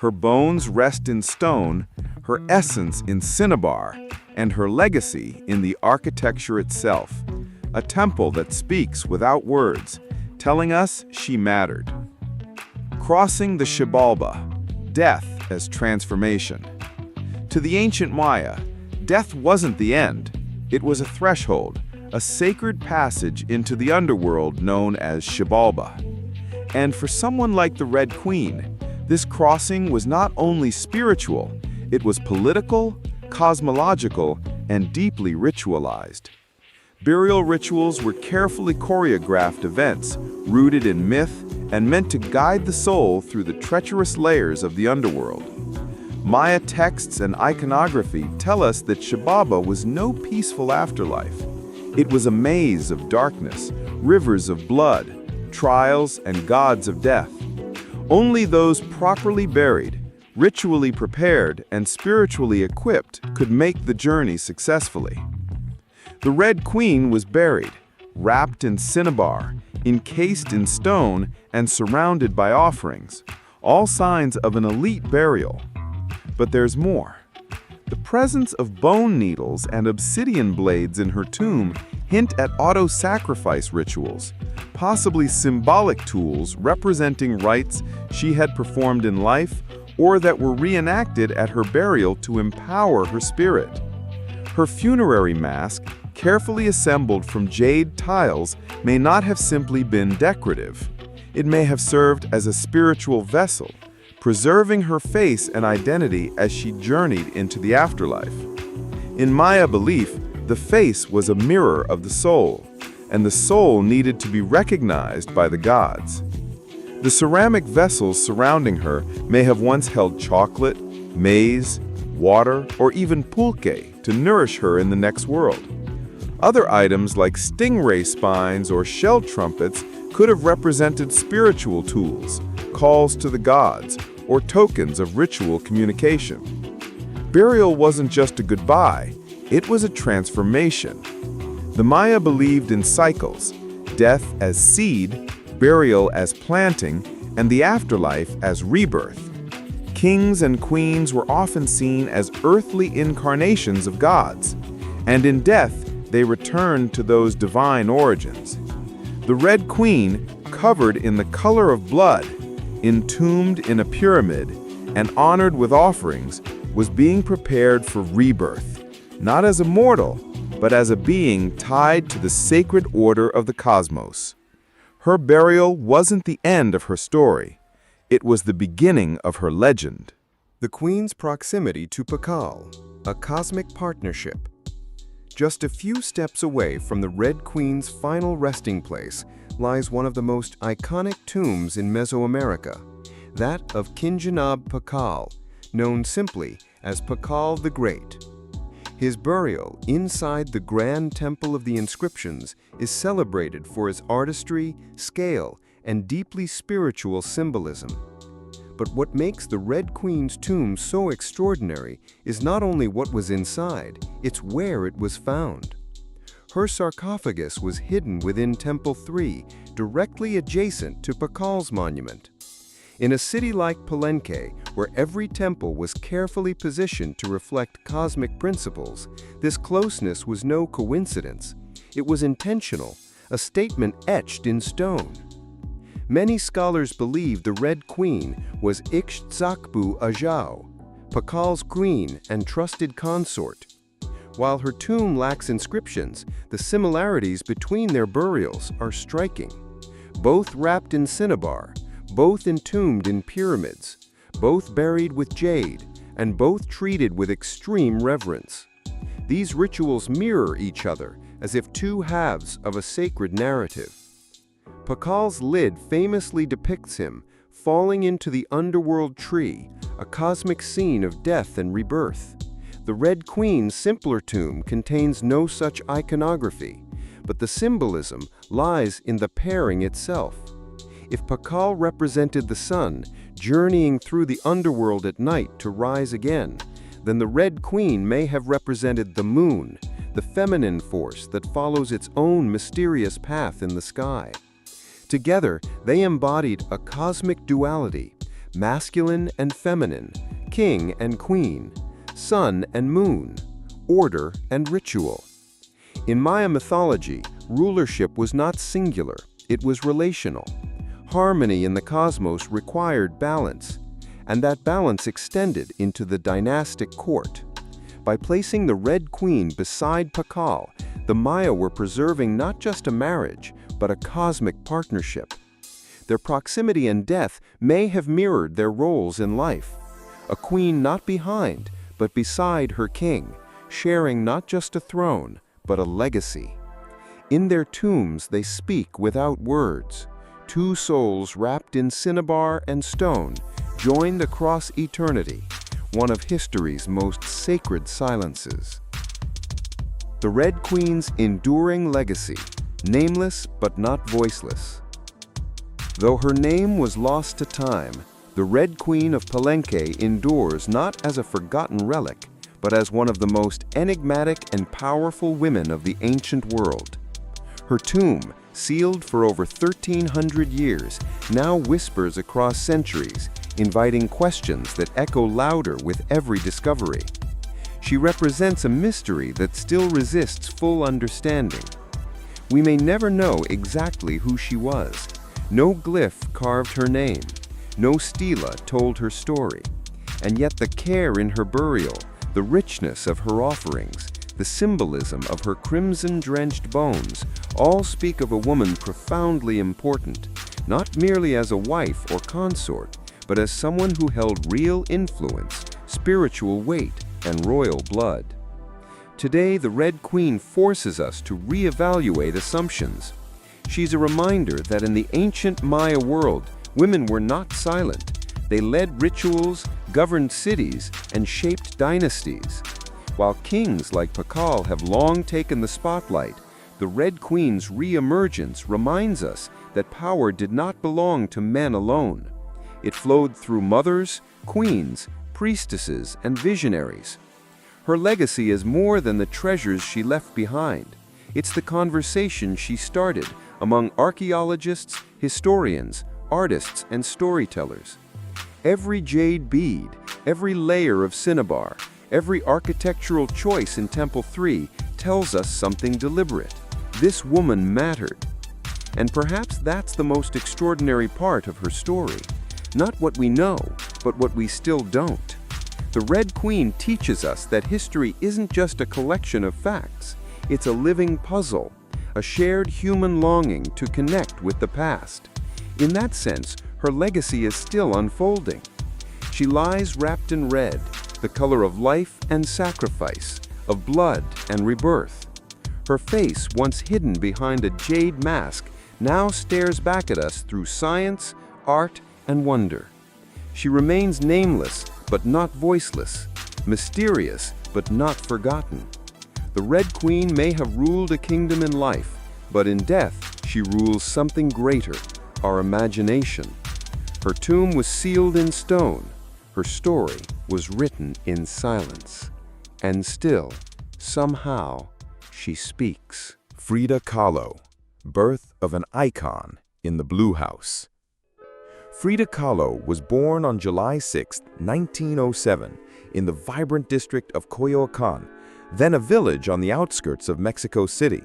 Her bones rest in stone, her essence in cinnabar, and her legacy in the architecture itself. A temple that speaks without words, telling us she mattered. Crossing the Xibalba, death as transformation. To the ancient Maya, death wasn't the end. It was a threshold, a sacred passage into the underworld known as Xibalba. And for someone like the Red Queen, this crossing was not only spiritual, it was political, cosmological, and deeply ritualized. Burial rituals were carefully choreographed events, rooted in myth and meant to guide the soul through the treacherous layers of the underworld. Maya texts and iconography tell us that Xibalba was no peaceful afterlife. It was a maze of darkness, rivers of blood, trials, and gods of death. Only those properly buried, ritually prepared, and spiritually equipped could make the journey successfully. The Red Queen was buried, wrapped in cinnabar, encased in stone, and surrounded by offerings, all signs of an elite burial. But there's more. The presence of bone needles and obsidian blades in her tomb hint at auto-sacrifice rituals, possibly symbolic tools representing rites she had performed in life or that were reenacted at her burial to empower her spirit. Her funerary mask, carefully assembled from jade tiles, may not have simply been decorative. It may have served as a spiritual vessel, preserving her face and identity as she journeyed into the afterlife. In Maya belief, the face was a mirror of the soul, and the soul needed to be recognized by the gods. The ceramic vessels surrounding her may have once held chocolate, maize, water, or even pulque to nourish her in the next world. Other items like stingray spines or shell trumpets could have represented spiritual tools, calls to the gods, or tokens of ritual communication. Burial wasn't just a goodbye, it was a transformation. The Maya believed in cycles, death as seed, burial as planting, and the afterlife as rebirth. Kings and queens were often seen as earthly incarnations of gods, and in death, they returned to those divine origins. The Red Queen, covered in the color of blood, entombed in a pyramid, and honored with offerings, was being prepared for rebirth, not as a mortal, but as a being tied to the sacred order of the cosmos. Her burial wasn't the end of her story. It was the beginning of her legend.
The Queen's proximity to Pakal, a cosmic partnership. Just a few steps away from the Red Queen's final resting place lies one of the most iconic tombs in Mesoamerica, that of Kinjanab Pakal, known simply as Pakal the Great. His burial inside the Grand Temple of the Inscriptions is celebrated for its artistry, scale, and deeply spiritual symbolism. But what makes the Red Queen's tomb so extraordinary is not only what was inside, it's where it was found. Her sarcophagus was hidden within Temple 3, directly adjacent to Pakal's monument. In a city like Palenque, where every temple was carefully positioned to reflect cosmic principles, this closeness was no coincidence. It was intentional, a statement etched in stone. Many scholars believe the Red Queen was Ixtzakbu Ajao, Pakal's queen and trusted consort. While her tomb lacks inscriptions, the similarities between their burials are striking. Both wrapped in cinnabar, both entombed in pyramids, both buried with jade, and both treated with extreme reverence. These rituals mirror each other as if two halves of a sacred narrative. Pakal's lid famously depicts him falling into the underworld tree, a cosmic scene of death and rebirth. The Red Queen's simpler tomb contains no such iconography, but the symbolism lies in the pairing itself. If Pakal represented the sun, journeying through the underworld at night to rise again, then the Red Queen may have represented the moon, the feminine force that follows its own mysterious path in the sky. Together, they embodied a cosmic duality, masculine and feminine, king and queen, sun and moon, order and ritual. In Maya mythology, rulership was not singular, it was relational. Harmony in the cosmos required balance, and that balance extended into the dynastic court. By placing the Red Queen beside Pakal, the Maya were preserving not just a marriage, but a cosmic partnership. Their proximity and death may have mirrored their roles in life. A queen not behind, but beside her king, sharing not just a throne, but a legacy. In their tombs they speak without words. Two souls wrapped in cinnabar and stone, joined across eternity, one of history's most sacred silences. The Red Queen's enduring legacy, nameless but not voiceless. Though her name was lost to time, the Red Queen of Palenque endures not as a forgotten relic, but as one of the most enigmatic and powerful women of the ancient world. Her tomb, sealed for over 1,300 years, now whispers across centuries, inviting questions that echo louder with every discovery. She represents a mystery that still resists full understanding. We may never know exactly who she was. No glyph carved her name. No stela told her story. And yet the care in her burial, the richness of her offerings, the symbolism of her crimson-drenched bones, all speak of a woman profoundly important, not merely as a wife or consort, but as someone who held real influence, spiritual weight, and royal blood. Today, the Red Queen forces us to reevaluate assumptions. She's a reminder that in the ancient Maya world, women were not silent. They led rituals, governed cities, and shaped dynasties. While kings like Pakal have long taken the spotlight, the Red Queen's re-emergence reminds us that power did not belong to men alone. It flowed through mothers, queens, priestesses, and visionaries. Her legacy is more than the treasures she left behind. It's the conversation she started among archaeologists, historians, artists, and storytellers. Every jade bead, every layer of cinnabar, every architectural choice in Temple 3 tells us something deliberate. This woman mattered. And perhaps that's the most extraordinary part of her story. Not what we know, but what we still don't. The Red Queen teaches us that history isn't just a collection of facts. It's a living puzzle, a shared human longing to connect with the past. In that sense, her legacy is still unfolding. She lies wrapped in red, the color of life and sacrifice, of blood and rebirth. Her face, once hidden behind a jade mask, now stares back at us through science, art, and wonder. She remains nameless, but not voiceless, mysterious, but not forgotten. The Red Queen may have ruled a kingdom in life, but in death she rules something greater, our imagination. Her tomb was sealed in stone. Her story was written in silence. And still, somehow, she speaks.
Frida Kahlo, birth of an icon in the Blue House. Frida Kahlo was born on July 6, 1907, in the vibrant district of Coyoacán, then a village on the outskirts of Mexico City.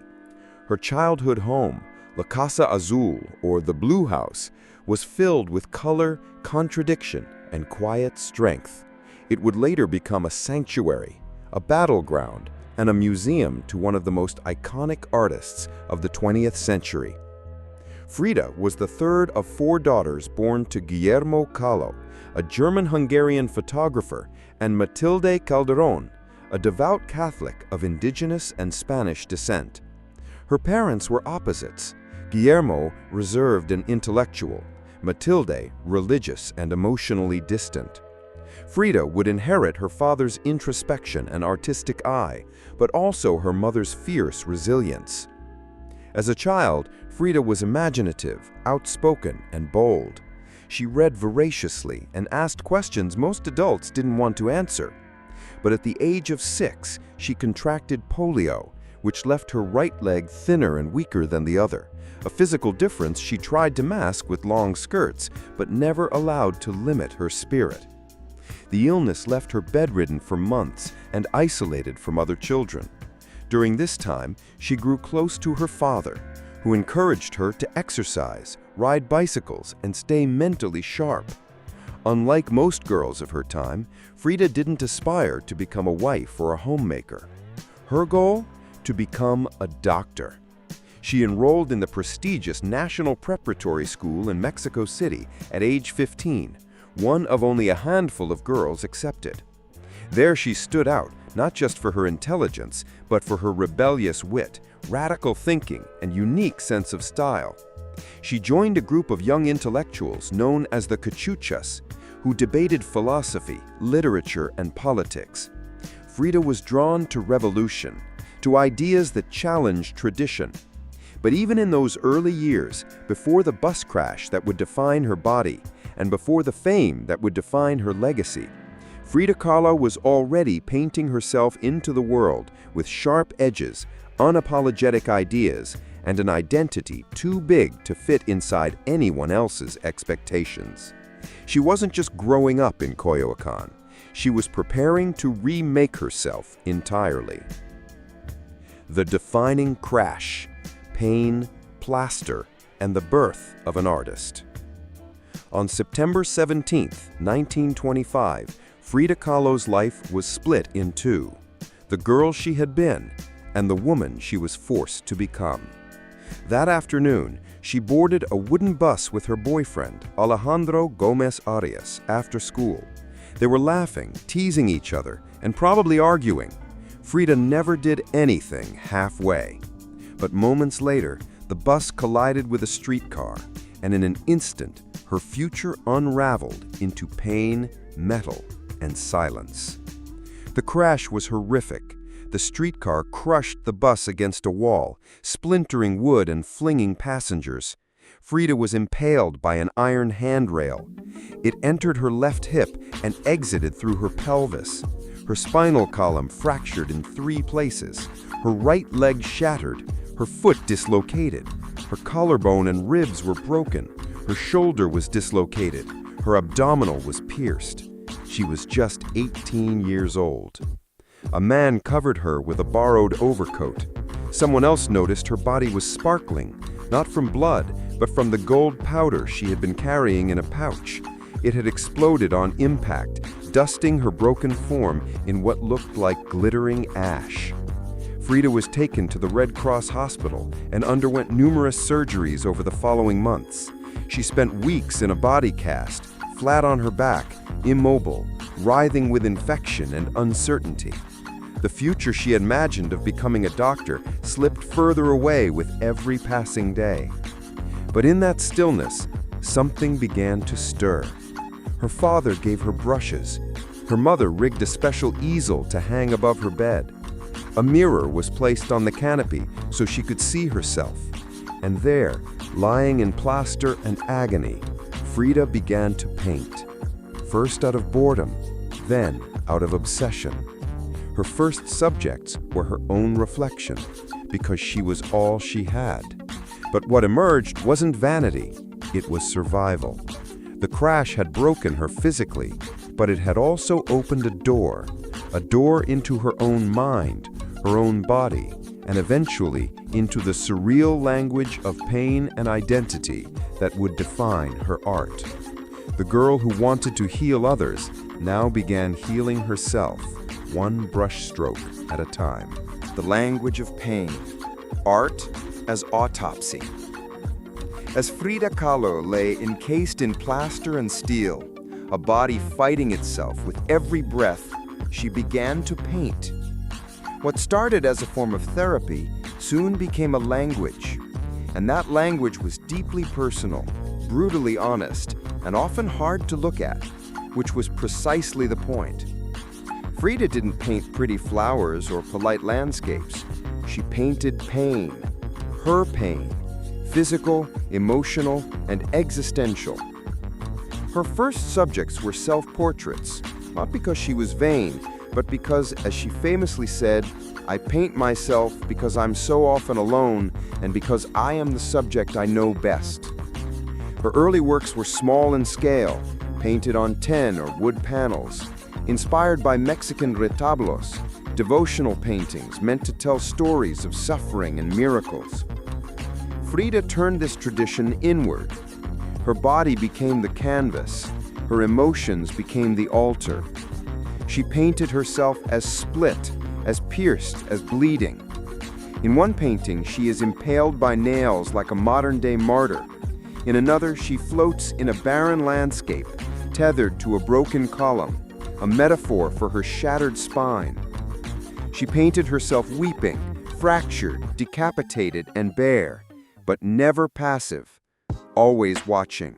Her childhood home, La Casa Azul, or the Blue House, was filled with color, contradiction, and quiet strength. It would later become a sanctuary, a battleground, and a museum to one of the most iconic artists of the 20th century. Frida was the third of 4 daughters born to Guillermo Kahlo, a German-Hungarian photographer, and Matilde Calderón, a devout Catholic of indigenous and Spanish descent. Her parents were opposites. Guillermo, reserved and intellectual; Matilde, religious and emotionally distant. Frida would inherit her father's introspection and artistic eye, but also her mother's fierce resilience. As a child, Frida was imaginative, outspoken, and bold. She read voraciously and asked questions most adults didn't want to answer. But at the age of 6, she contracted polio, which left her right leg thinner and weaker than the other, a physical difference she tried to mask with long skirts, but never allowed to limit her spirit. The illness left her bedridden for months and isolated from other children. During this time, she grew close to her father, who encouraged her to exercise, ride bicycles, and stay mentally sharp. Unlike most girls of her time, Frida didn't aspire to become a wife or a homemaker. Her goal?
to become a doctor. She enrolled in the prestigious National Preparatory School in Mexico City at age 15, one of only a handful of girls accepted. There she stood out, not just for her intelligence, but for her rebellious wit, radical thinking, and unique sense of style. She joined a group of young intellectuals known as the Cachuchas, who debated philosophy, literature, and politics. Frida was drawn to revolution, to ideas that challenged tradition. But even in those early years, before the bus crash that would define her body, and before the fame that would define her legacy, Frida Kahlo was already painting herself into the world with sharp edges, unapologetic ideas, and an identity too big to fit inside anyone else's expectations. She wasn't just growing up in Coyoacán. She was preparing to remake herself entirely. The defining crash, pain, plaster, and the birth of an artist. On September 17, 1925, Frida Kahlo's life was split in two: the girl she had been and the woman she was forced to become. That afternoon, she boarded a wooden bus with her boyfriend, Alejandro Gomez Arias, after school. They were laughing, teasing each other, and probably arguing. Frida never did anything halfway. But moments later, the bus collided with a streetcar, and in an instant, her future unraveled into pain, metal, and silence. The crash was horrific. The streetcar crushed the bus against a wall, splintering wood and flinging passengers. Frida was impaled by an iron handrail. It entered her left hip and exited through her pelvis. Her spinal column fractured in 3 places. Her right leg shattered. Her foot dislocated. Her collarbone and ribs were broken. Her shoulder was dislocated. Her abdominal was pierced. She was just 18 years old. A man covered her with a borrowed overcoat. Someone else noticed her body was sparkling, not from blood, but from the gold powder she had been carrying in a pouch. It had exploded on impact, dusting her broken form in what looked like glittering ash. Frida was taken to the Red Cross hospital and underwent numerous surgeries over the following months. She spent weeks in a body cast, flat on her back, immobile, writhing with infection and uncertainty. The future she had imagined of becoming a doctor slipped further away with every passing day. But in that stillness, something began to stir. Her father gave her brushes. Her mother rigged a special easel to hang above her bed. A mirror was placed on the canopy so she could see herself. And there, lying in plaster and agony, Frida began to paint. First out of boredom, then out of obsession. Her first subjects were her own reflection, because she was all she had. But what emerged wasn't vanity, it was survival. The crash had broken her physically, but it had also opened a door into her own mind, her own body, and eventually into the surreal language of pain and identity that would define her art. The girl who wanted to heal others now began healing herself, one brushstroke at a time.
The language of pain. Art as autopsy. As Frida Kahlo lay encased in plaster and steel, a body fighting itself with every breath, she began to paint. What started as a form of therapy soon became a language, and that language was deeply personal, brutally honest, and often hard to look at, which was precisely the point. Frida didn't paint pretty flowers or polite landscapes. She painted pain, her pain, physical, emotional, and existential. Her first subjects were self-portraits, not because she was vain, but because, as she famously said, "I paint myself because I'm so often alone and because I am the subject I know best." Her early works were small in scale, painted on tin or wood panels, inspired by Mexican retablos, devotional paintings meant to tell stories of suffering and miracles. Frida turned this tradition inward. Her body became the canvas, her emotions became the altar. She painted herself as split, as pierced, as bleeding.
In one painting, she is impaled by nails like a modern-day martyr. In another, she floats in a barren landscape, tethered to a broken column, a metaphor for her shattered spine. She painted herself weeping, fractured, decapitated, and bare, but never passive, always watching.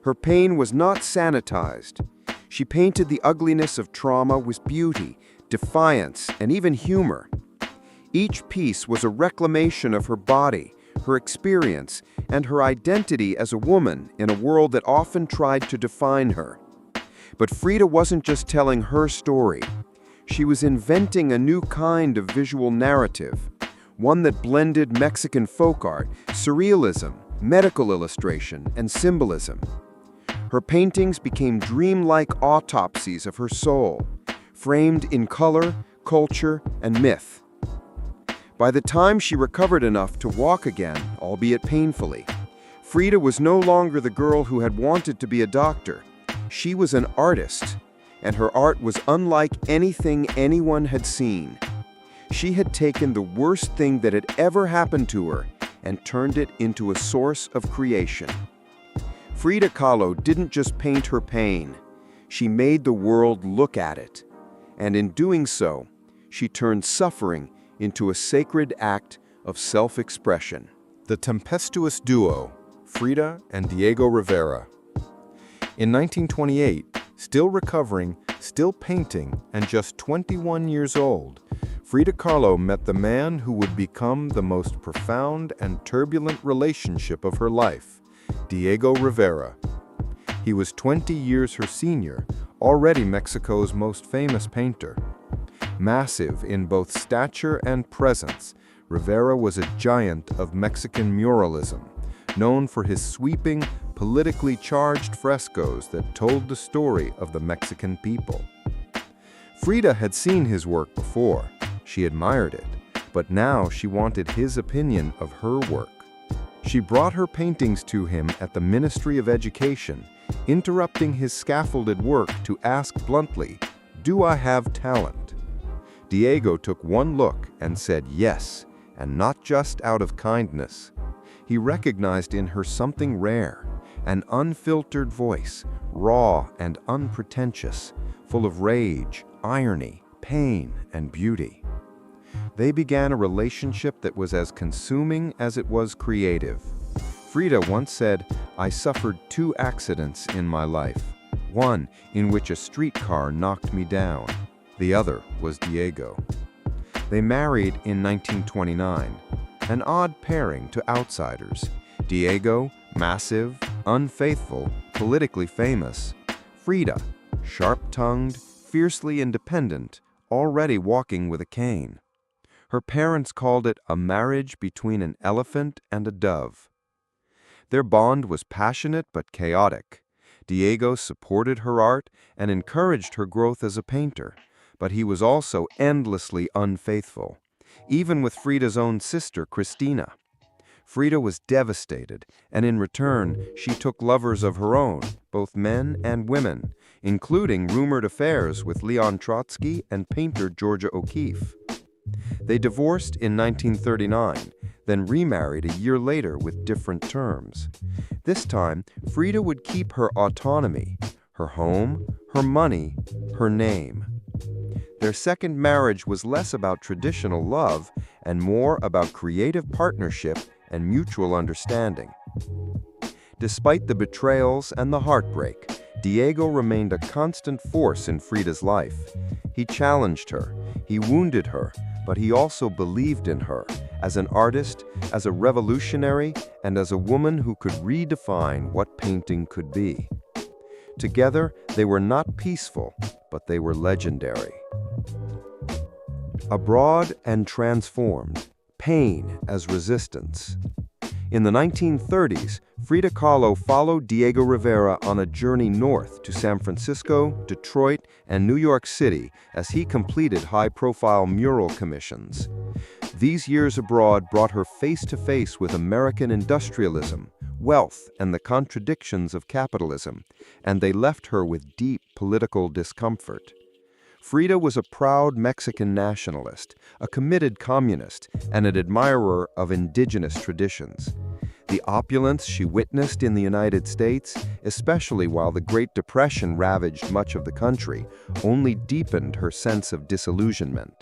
Her pain was not sanitized. She painted the ugliness of trauma with beauty, defiance, and even humor. Each piece was a reclamation of her body, her experience, and her identity as a woman in a world that often tried to define her. But Frida wasn't just telling her story. She was inventing a new kind of visual narrative, one that blended Mexican folk art, surrealism, medical illustration, and symbolism. Her paintings became dreamlike autopsies of her soul, framed in color, culture, and myth. By the time she recovered enough to walk again, albeit painfully, Frida was no longer the girl who had wanted to be a doctor. She was an artist, and her art was unlike anything anyone had seen. She had taken the worst thing that had ever happened to her and turned it into a source of creation. Frida Kahlo didn't just paint her pain. She made the world look at it. And in doing so, she turned suffering into a sacred act of self-expression.
The tempestuous duo, Frida and Diego Rivera. In 1928, still recovering, still painting, and just 21 years old, Frida Kahlo met the man who would become the most profound and turbulent relationship of her life, Diego Rivera. He was 20 years her senior, already Mexico's most famous painter. Massive in both stature and presence, Rivera was a giant of Mexican muralism, known for his sweeping, politically charged frescoes that told the story of the Mexican people. Frida had seen his work before. She admired it, but now she wanted his opinion of her work. She brought her paintings to him at the Ministry of Education, interrupting his scaffolded work to ask bluntly, "Do I have talent?" Diego took one look and said yes, and not just out of kindness. He recognized in her something rare, an unfiltered voice, raw and unpretentious, full of rage, irony, pain, and beauty. They began a relationship that was as consuming as it was creative. Frida once said, "I suffered 2 accidents in my life, one in which a streetcar knocked me down. The other was Diego." They married in 1929, an odd pairing to outsiders. Diego, massive, unfaithful, politically famous. Frida, sharp-tongued, fiercely independent, already walking with a cane. Her parents called it a marriage between an elephant and a dove. Their bond was passionate but chaotic. Diego supported her art and encouraged her growth as a painter, but he was also endlessly unfaithful, even with Frida's own sister, Cristina. Frida was devastated, and in return, she took lovers of her own, both men and women, including rumored affairs with Leon Trotsky and painter Georgia O'Keeffe. They divorced in 1939, then remarried a year later with different terms. This time, Frida would keep her autonomy, her home, her money, her name. Their second marriage was less about traditional love and more about creative partnership and mutual understanding. Despite the betrayals and the heartbreak, Diego remained a constant force in Frida's life. He challenged her, he wounded her, but he also believed in her as an artist, as a revolutionary, and as a woman who could redefine what painting could be. Together, they were not peaceful, but they were legendary. Abroad and transformed, pain as resistance. In the 1930s, Frida Kahlo followed Diego Rivera on a journey north to San Francisco, Detroit, and New York City as he completed high-profile mural commissions. These years abroad brought her face-to-face with American industrialism, wealth, and the contradictions of capitalism, and they left her with deep political discomfort.
Frida was a proud Mexican nationalist, a committed communist, and an admirer of indigenous traditions. The opulence she witnessed in the United States, especially while the Great Depression ravaged much of the country, only deepened her sense of disillusionment.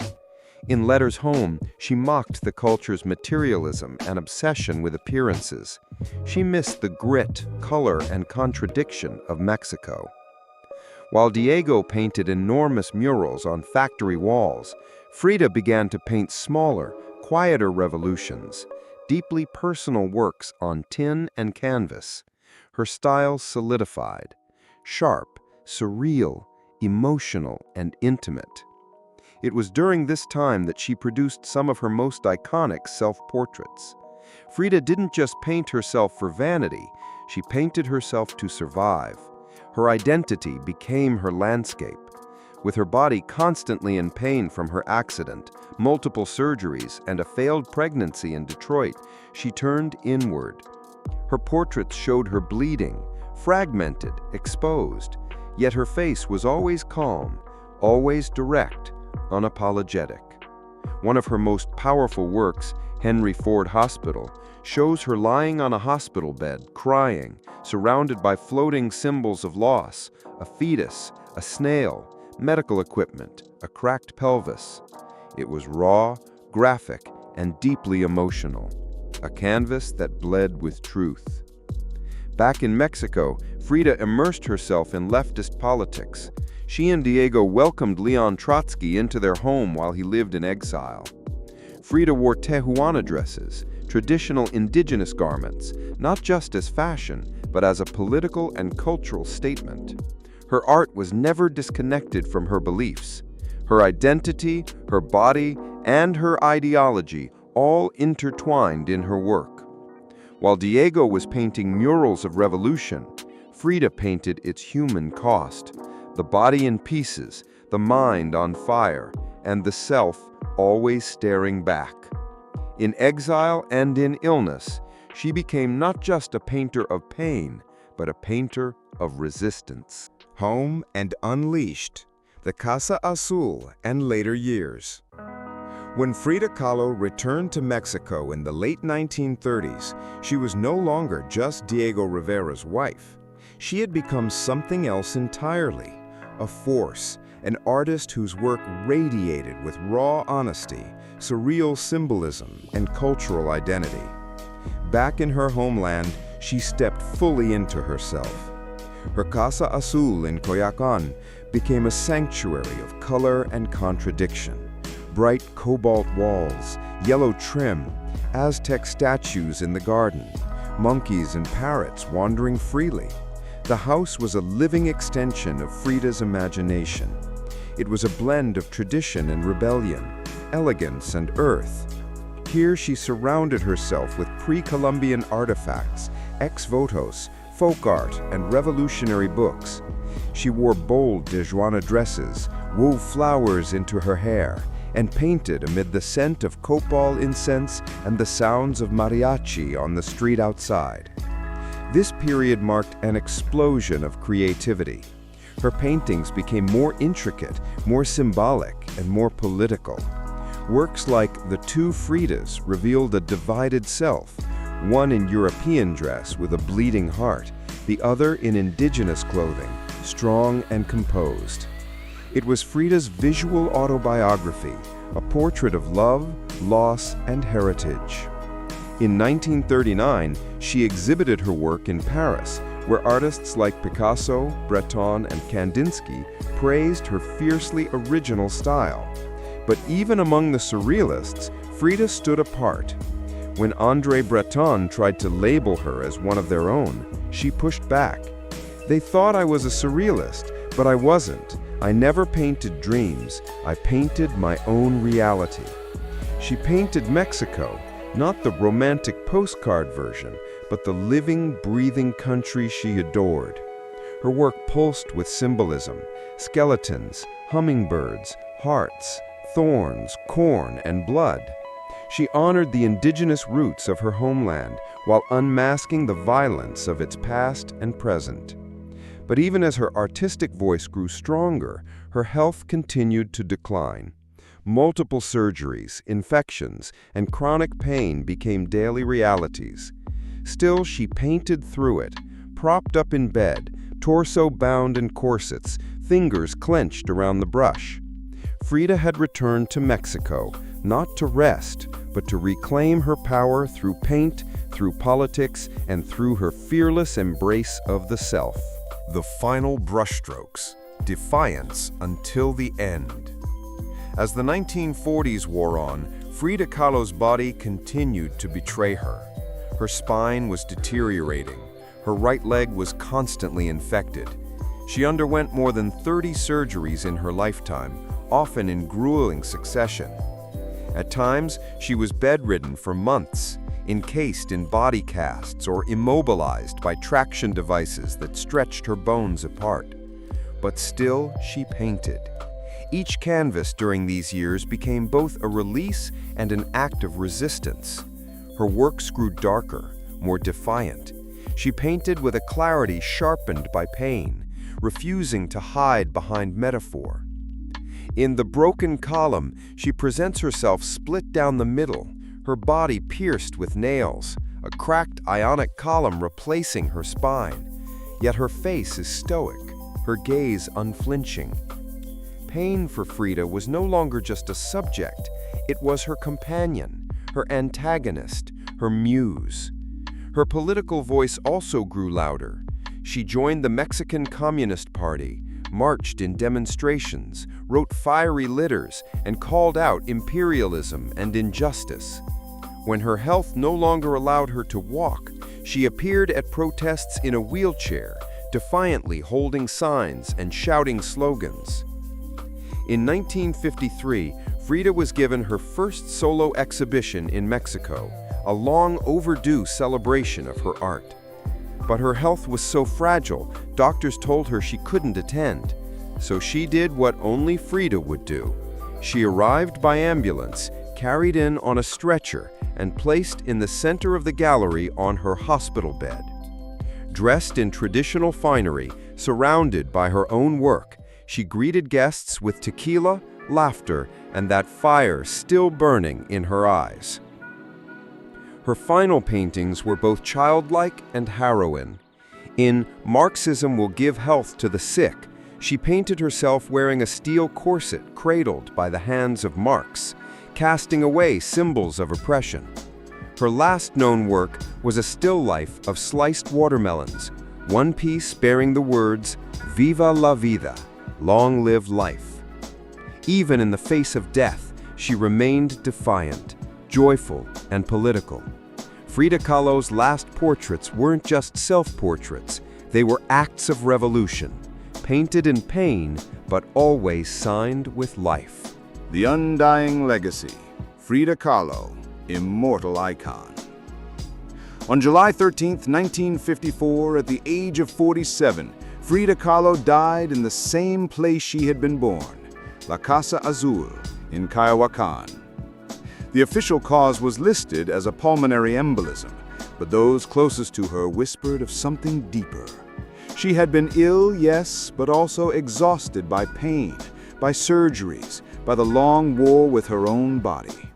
In letters home, she mocked the culture's materialism and obsession with appearances. She missed the grit, color, and contradiction of Mexico. While Diego painted enormous murals on factory walls, Frida began to paint smaller, quieter revolutions, deeply personal works on tin and canvas. Her style solidified, sharp, surreal, emotional, and intimate. It was during this time that she produced some of her most iconic self-portraits. Frida didn't just paint herself for vanity, she painted herself to survive. Her identity became her landscape. With her body constantly in pain from her accident, multiple surgeries, and a failed pregnancy in Detroit, she turned inward. Her portraits showed her bleeding, fragmented, exposed, yet her face was always calm, always direct, unapologetic. One of her most powerful works, Henry Ford Hospital, shows her lying on a hospital bed, crying, surrounded by floating symbols of loss, a fetus, a snail, medical equipment, a cracked pelvis. It was raw, graphic, and deeply emotional, a canvas that bled with truth. Back in Mexico, Frida immersed herself in leftist politics. She and Diego welcomed Leon Trotsky into their home while he lived in exile. Frida wore Tehuana dresses, traditional indigenous garments, not just as fashion, but as a political and cultural statement. Her art was never disconnected from her beliefs. Her identity, her body, and her ideology all intertwined in her work. While Diego was painting murals of revolution, Frida painted its human cost, the body in pieces, the mind on fire, and the self always staring back. In exile and in illness, she became not just a painter of pain, but a painter of resistance.
Home and Unleashed, the Casa Azul and later years. When Frida Kahlo returned to Mexico in the late 1930s, she was no longer just Diego Rivera's wife. She had become something else entirely, a force, an artist whose work radiated with raw honesty, surreal symbolism, and cultural identity. Back in her homeland, she stepped fully into herself. Her Casa Azul in Coyoacán became a sanctuary of color and contradiction. Bright cobalt walls, yellow trim, Aztec statues in the garden, monkeys and parrots wandering freely. The house was a living extension of Frida's imagination. It was a blend of tradition and rebellion, elegance and earth. Here she surrounded herself with pre-Columbian artifacts, ex-votos, folk art, and revolutionary books. She wore bold de Juana dresses, wove flowers into her hair, and painted amid the scent of copal incense and the sounds of mariachi on the street outside. This period marked an explosion of creativity. Her paintings became more intricate, more symbolic, and more political. Works like The Two Fridas revealed a divided self, one in European dress with a bleeding heart, the other in indigenous clothing, strong and composed. It was Frida's visual autobiography, a portrait of love, loss, and heritage. In 1939, she exhibited her work in Paris, where artists like Picasso, Breton, and Kandinsky praised her fiercely original style. But even among the surrealists, Frida stood apart. When André Breton tried to label her as one of their own, she pushed back. "They thought I was a surrealist, but I wasn't. I never painted dreams. I painted my own reality." She painted Mexico, not the romantic postcard version, but the living, breathing country she adored. Her work pulsed with symbolism, skeletons, hummingbirds, hearts, thorns, corn, and blood. She honored the indigenous roots of her homeland while unmasking the violence of its past and present.
But even as her artistic voice grew stronger, her health continued to decline. Multiple surgeries, infections, and chronic pain became daily realities. Still, she painted through it, propped up in bed, torso bound in corsets, fingers clenched around the brush. Frida had returned to Mexico, not to rest, but to reclaim her power through paint, through politics, and through her fearless embrace of the self.
The final brushstrokes, defiance until the end. As the 1940s wore on, Frida Kahlo's body continued to betray her. Her spine was deteriorating. Her right leg was constantly infected. She underwent more than 30 surgeries in her lifetime, often in grueling succession. At times, she was bedridden for months, encased in body casts or immobilized by traction devices that stretched her bones apart. But still, she painted. Each canvas during these years became both a release and an act of resistance. Her works grew darker, more defiant. She painted with a clarity sharpened by pain, refusing to hide behind metaphor. In The Broken Column, she presents herself split down the middle, her body pierced with nails, a cracked ionic column replacing her spine. Yet her face is stoic, her gaze unflinching. Pain for Frida was no longer just a subject, it was her companion, her antagonist, her muse. Her political voice also grew louder. She joined the Mexican Communist Party, marched in demonstrations, wrote fiery letters, and called out imperialism and injustice. When her health no longer allowed her to walk, she appeared at protests in a wheelchair, defiantly holding signs and shouting slogans. In 1953, Frida was given her first solo exhibition in Mexico, a long overdue celebration of her art. But her health was so fragile, doctors told her she couldn't attend. So she did what only Frida would do. She arrived by ambulance, carried in on a stretcher, and placed in the center of the gallery on her hospital bed. Dressed in traditional finery, surrounded by her own work, she greeted guests with tequila, laughter, and that fire still burning in her eyes. Her final paintings were both childlike and harrowing. In Marxism Will Give Health to the Sick, she painted herself wearing a steel corset cradled by the hands of Marx, casting away symbols of oppression. Her last known work was a still life of sliced watermelons, one piece bearing the words, "Viva la vida," long live life. Even in the face of death, she remained defiant, joyful, and political. Frida Kahlo's last portraits weren't just self-portraits, they were acts of revolution, painted in pain, but always signed with life.
The Undying Legacy, Frida Kahlo, Immortal Icon. On July 13, 1954, at the age of 47, Frida Kahlo died in the same place she had been born, La Casa Azul, in Cayoacan. The official cause was listed as a pulmonary embolism, but those closest to her whispered of something deeper. She had been ill, yes, but also exhausted by pain, by surgeries, by the long war with her own body.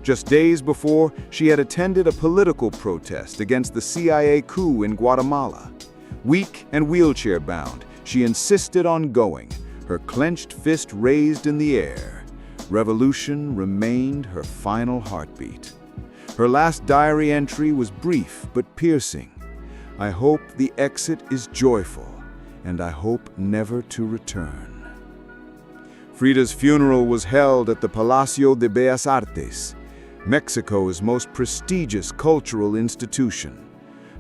Just days before, she had attended a political protest against the CIA coup in Guatemala. Weak and wheelchair-bound, she insisted on going, her clenched fist raised in the air. Revolution remained her final heartbeat. Her last diary entry was brief but piercing. I hope the exit is joyful, and I hope never to return. Frida's funeral was held at the Palacio de Bellas Artes, Mexico's most prestigious cultural institution.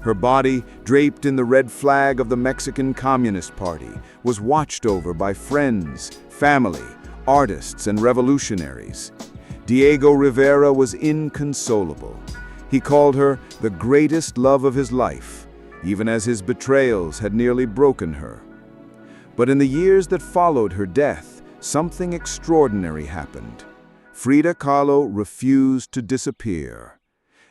Her body, draped in the red flag of the Mexican Communist Party, was watched over by friends, family, artists, and revolutionaries. Diego Rivera was inconsolable. He called her the greatest love of his life, even as his betrayals had nearly broken her. But in the years that followed her death, something extraordinary happened. Frida Kahlo refused to disappear.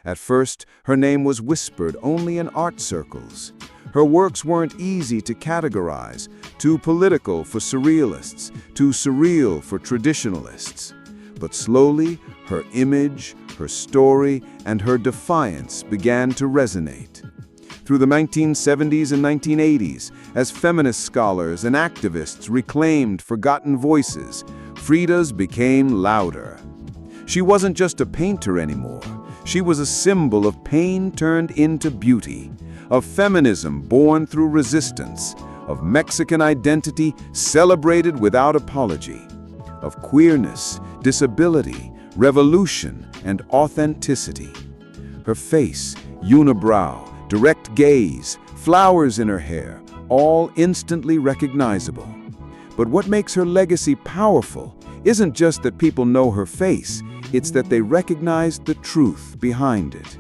At first, her name was whispered only in art circles.
Her works weren't easy to categorize, too political for surrealists, too surreal for traditionalists. But slowly, her image, her story, and her defiance began to resonate. Through the 1970s and 1980s, as feminist scholars and activists reclaimed forgotten voices, Frida's became louder. She wasn't just a painter anymore. She was a symbol of pain turned into beauty, of feminism born through resistance, of Mexican identity celebrated without apology, of queerness, disability, revolution, and authenticity. Her face, unibrow, direct gaze, flowers in her hair, all instantly recognizable. But what makes her legacy powerful isn't just that people know her face, it's that they recognize the truth behind it.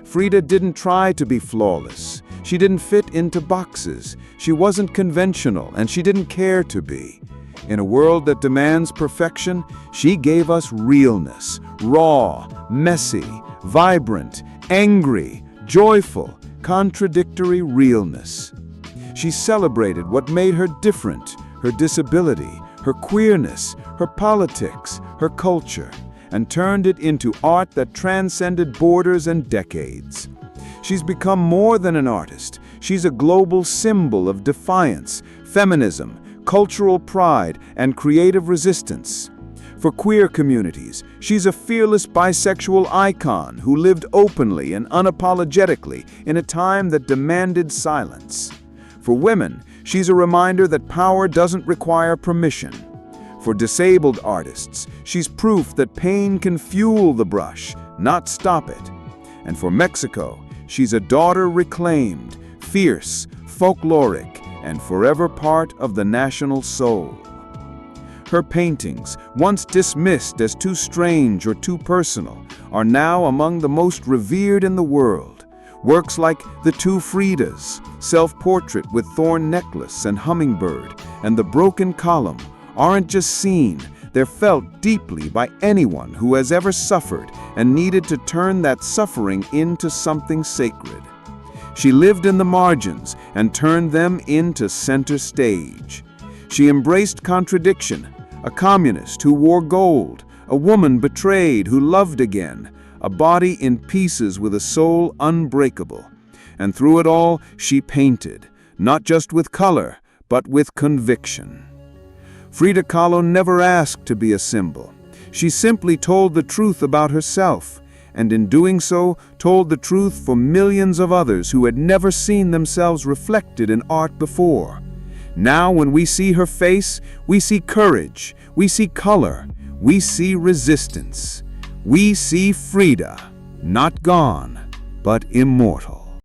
Frida didn't try to be flawless. She didn't fit into boxes. She wasn't conventional, and she didn't care to be. In a world that demands perfection, she gave us realness, raw, messy, vibrant, angry, joyful, contradictory realness. She celebrated what made her different, her disability, her queerness, her politics, her culture, and turned it into art that transcended borders and decades. She's become more than an artist. She's a global symbol of defiance, feminism, cultural pride, and creative resistance. For queer communities, she's a fearless bisexual icon who lived openly and unapologetically in a time that demanded silence. For women, she's a reminder that power doesn't require permission. For disabled artists, she's proof that pain can fuel the brush, not stop it. And for Mexico, she's a daughter reclaimed, fierce, folkloric, and forever part of the national soul. Her paintings, once dismissed as too strange or too personal, are now among the most revered in the world. Works like The Two Fridas, self-portrait with thorn necklace and hummingbird, and The Broken Column aren't just seen, they're felt deeply by anyone who has ever suffered and needed to turn that suffering into something sacred. She lived in the margins and turned them into center stage. She embraced contradiction, a communist who wore gold, a woman betrayed who loved again, a body in pieces with a soul unbreakable. And through it all, she painted, not just with color, but with conviction. Frida Kahlo never asked to be a symbol. She simply told the truth about herself, and in doing so, told the truth for millions of others who had never seen themselves reflected in art before. Now, when we see her face, we see courage, we see color, we see resistance. We see Frida, not gone, but immortal.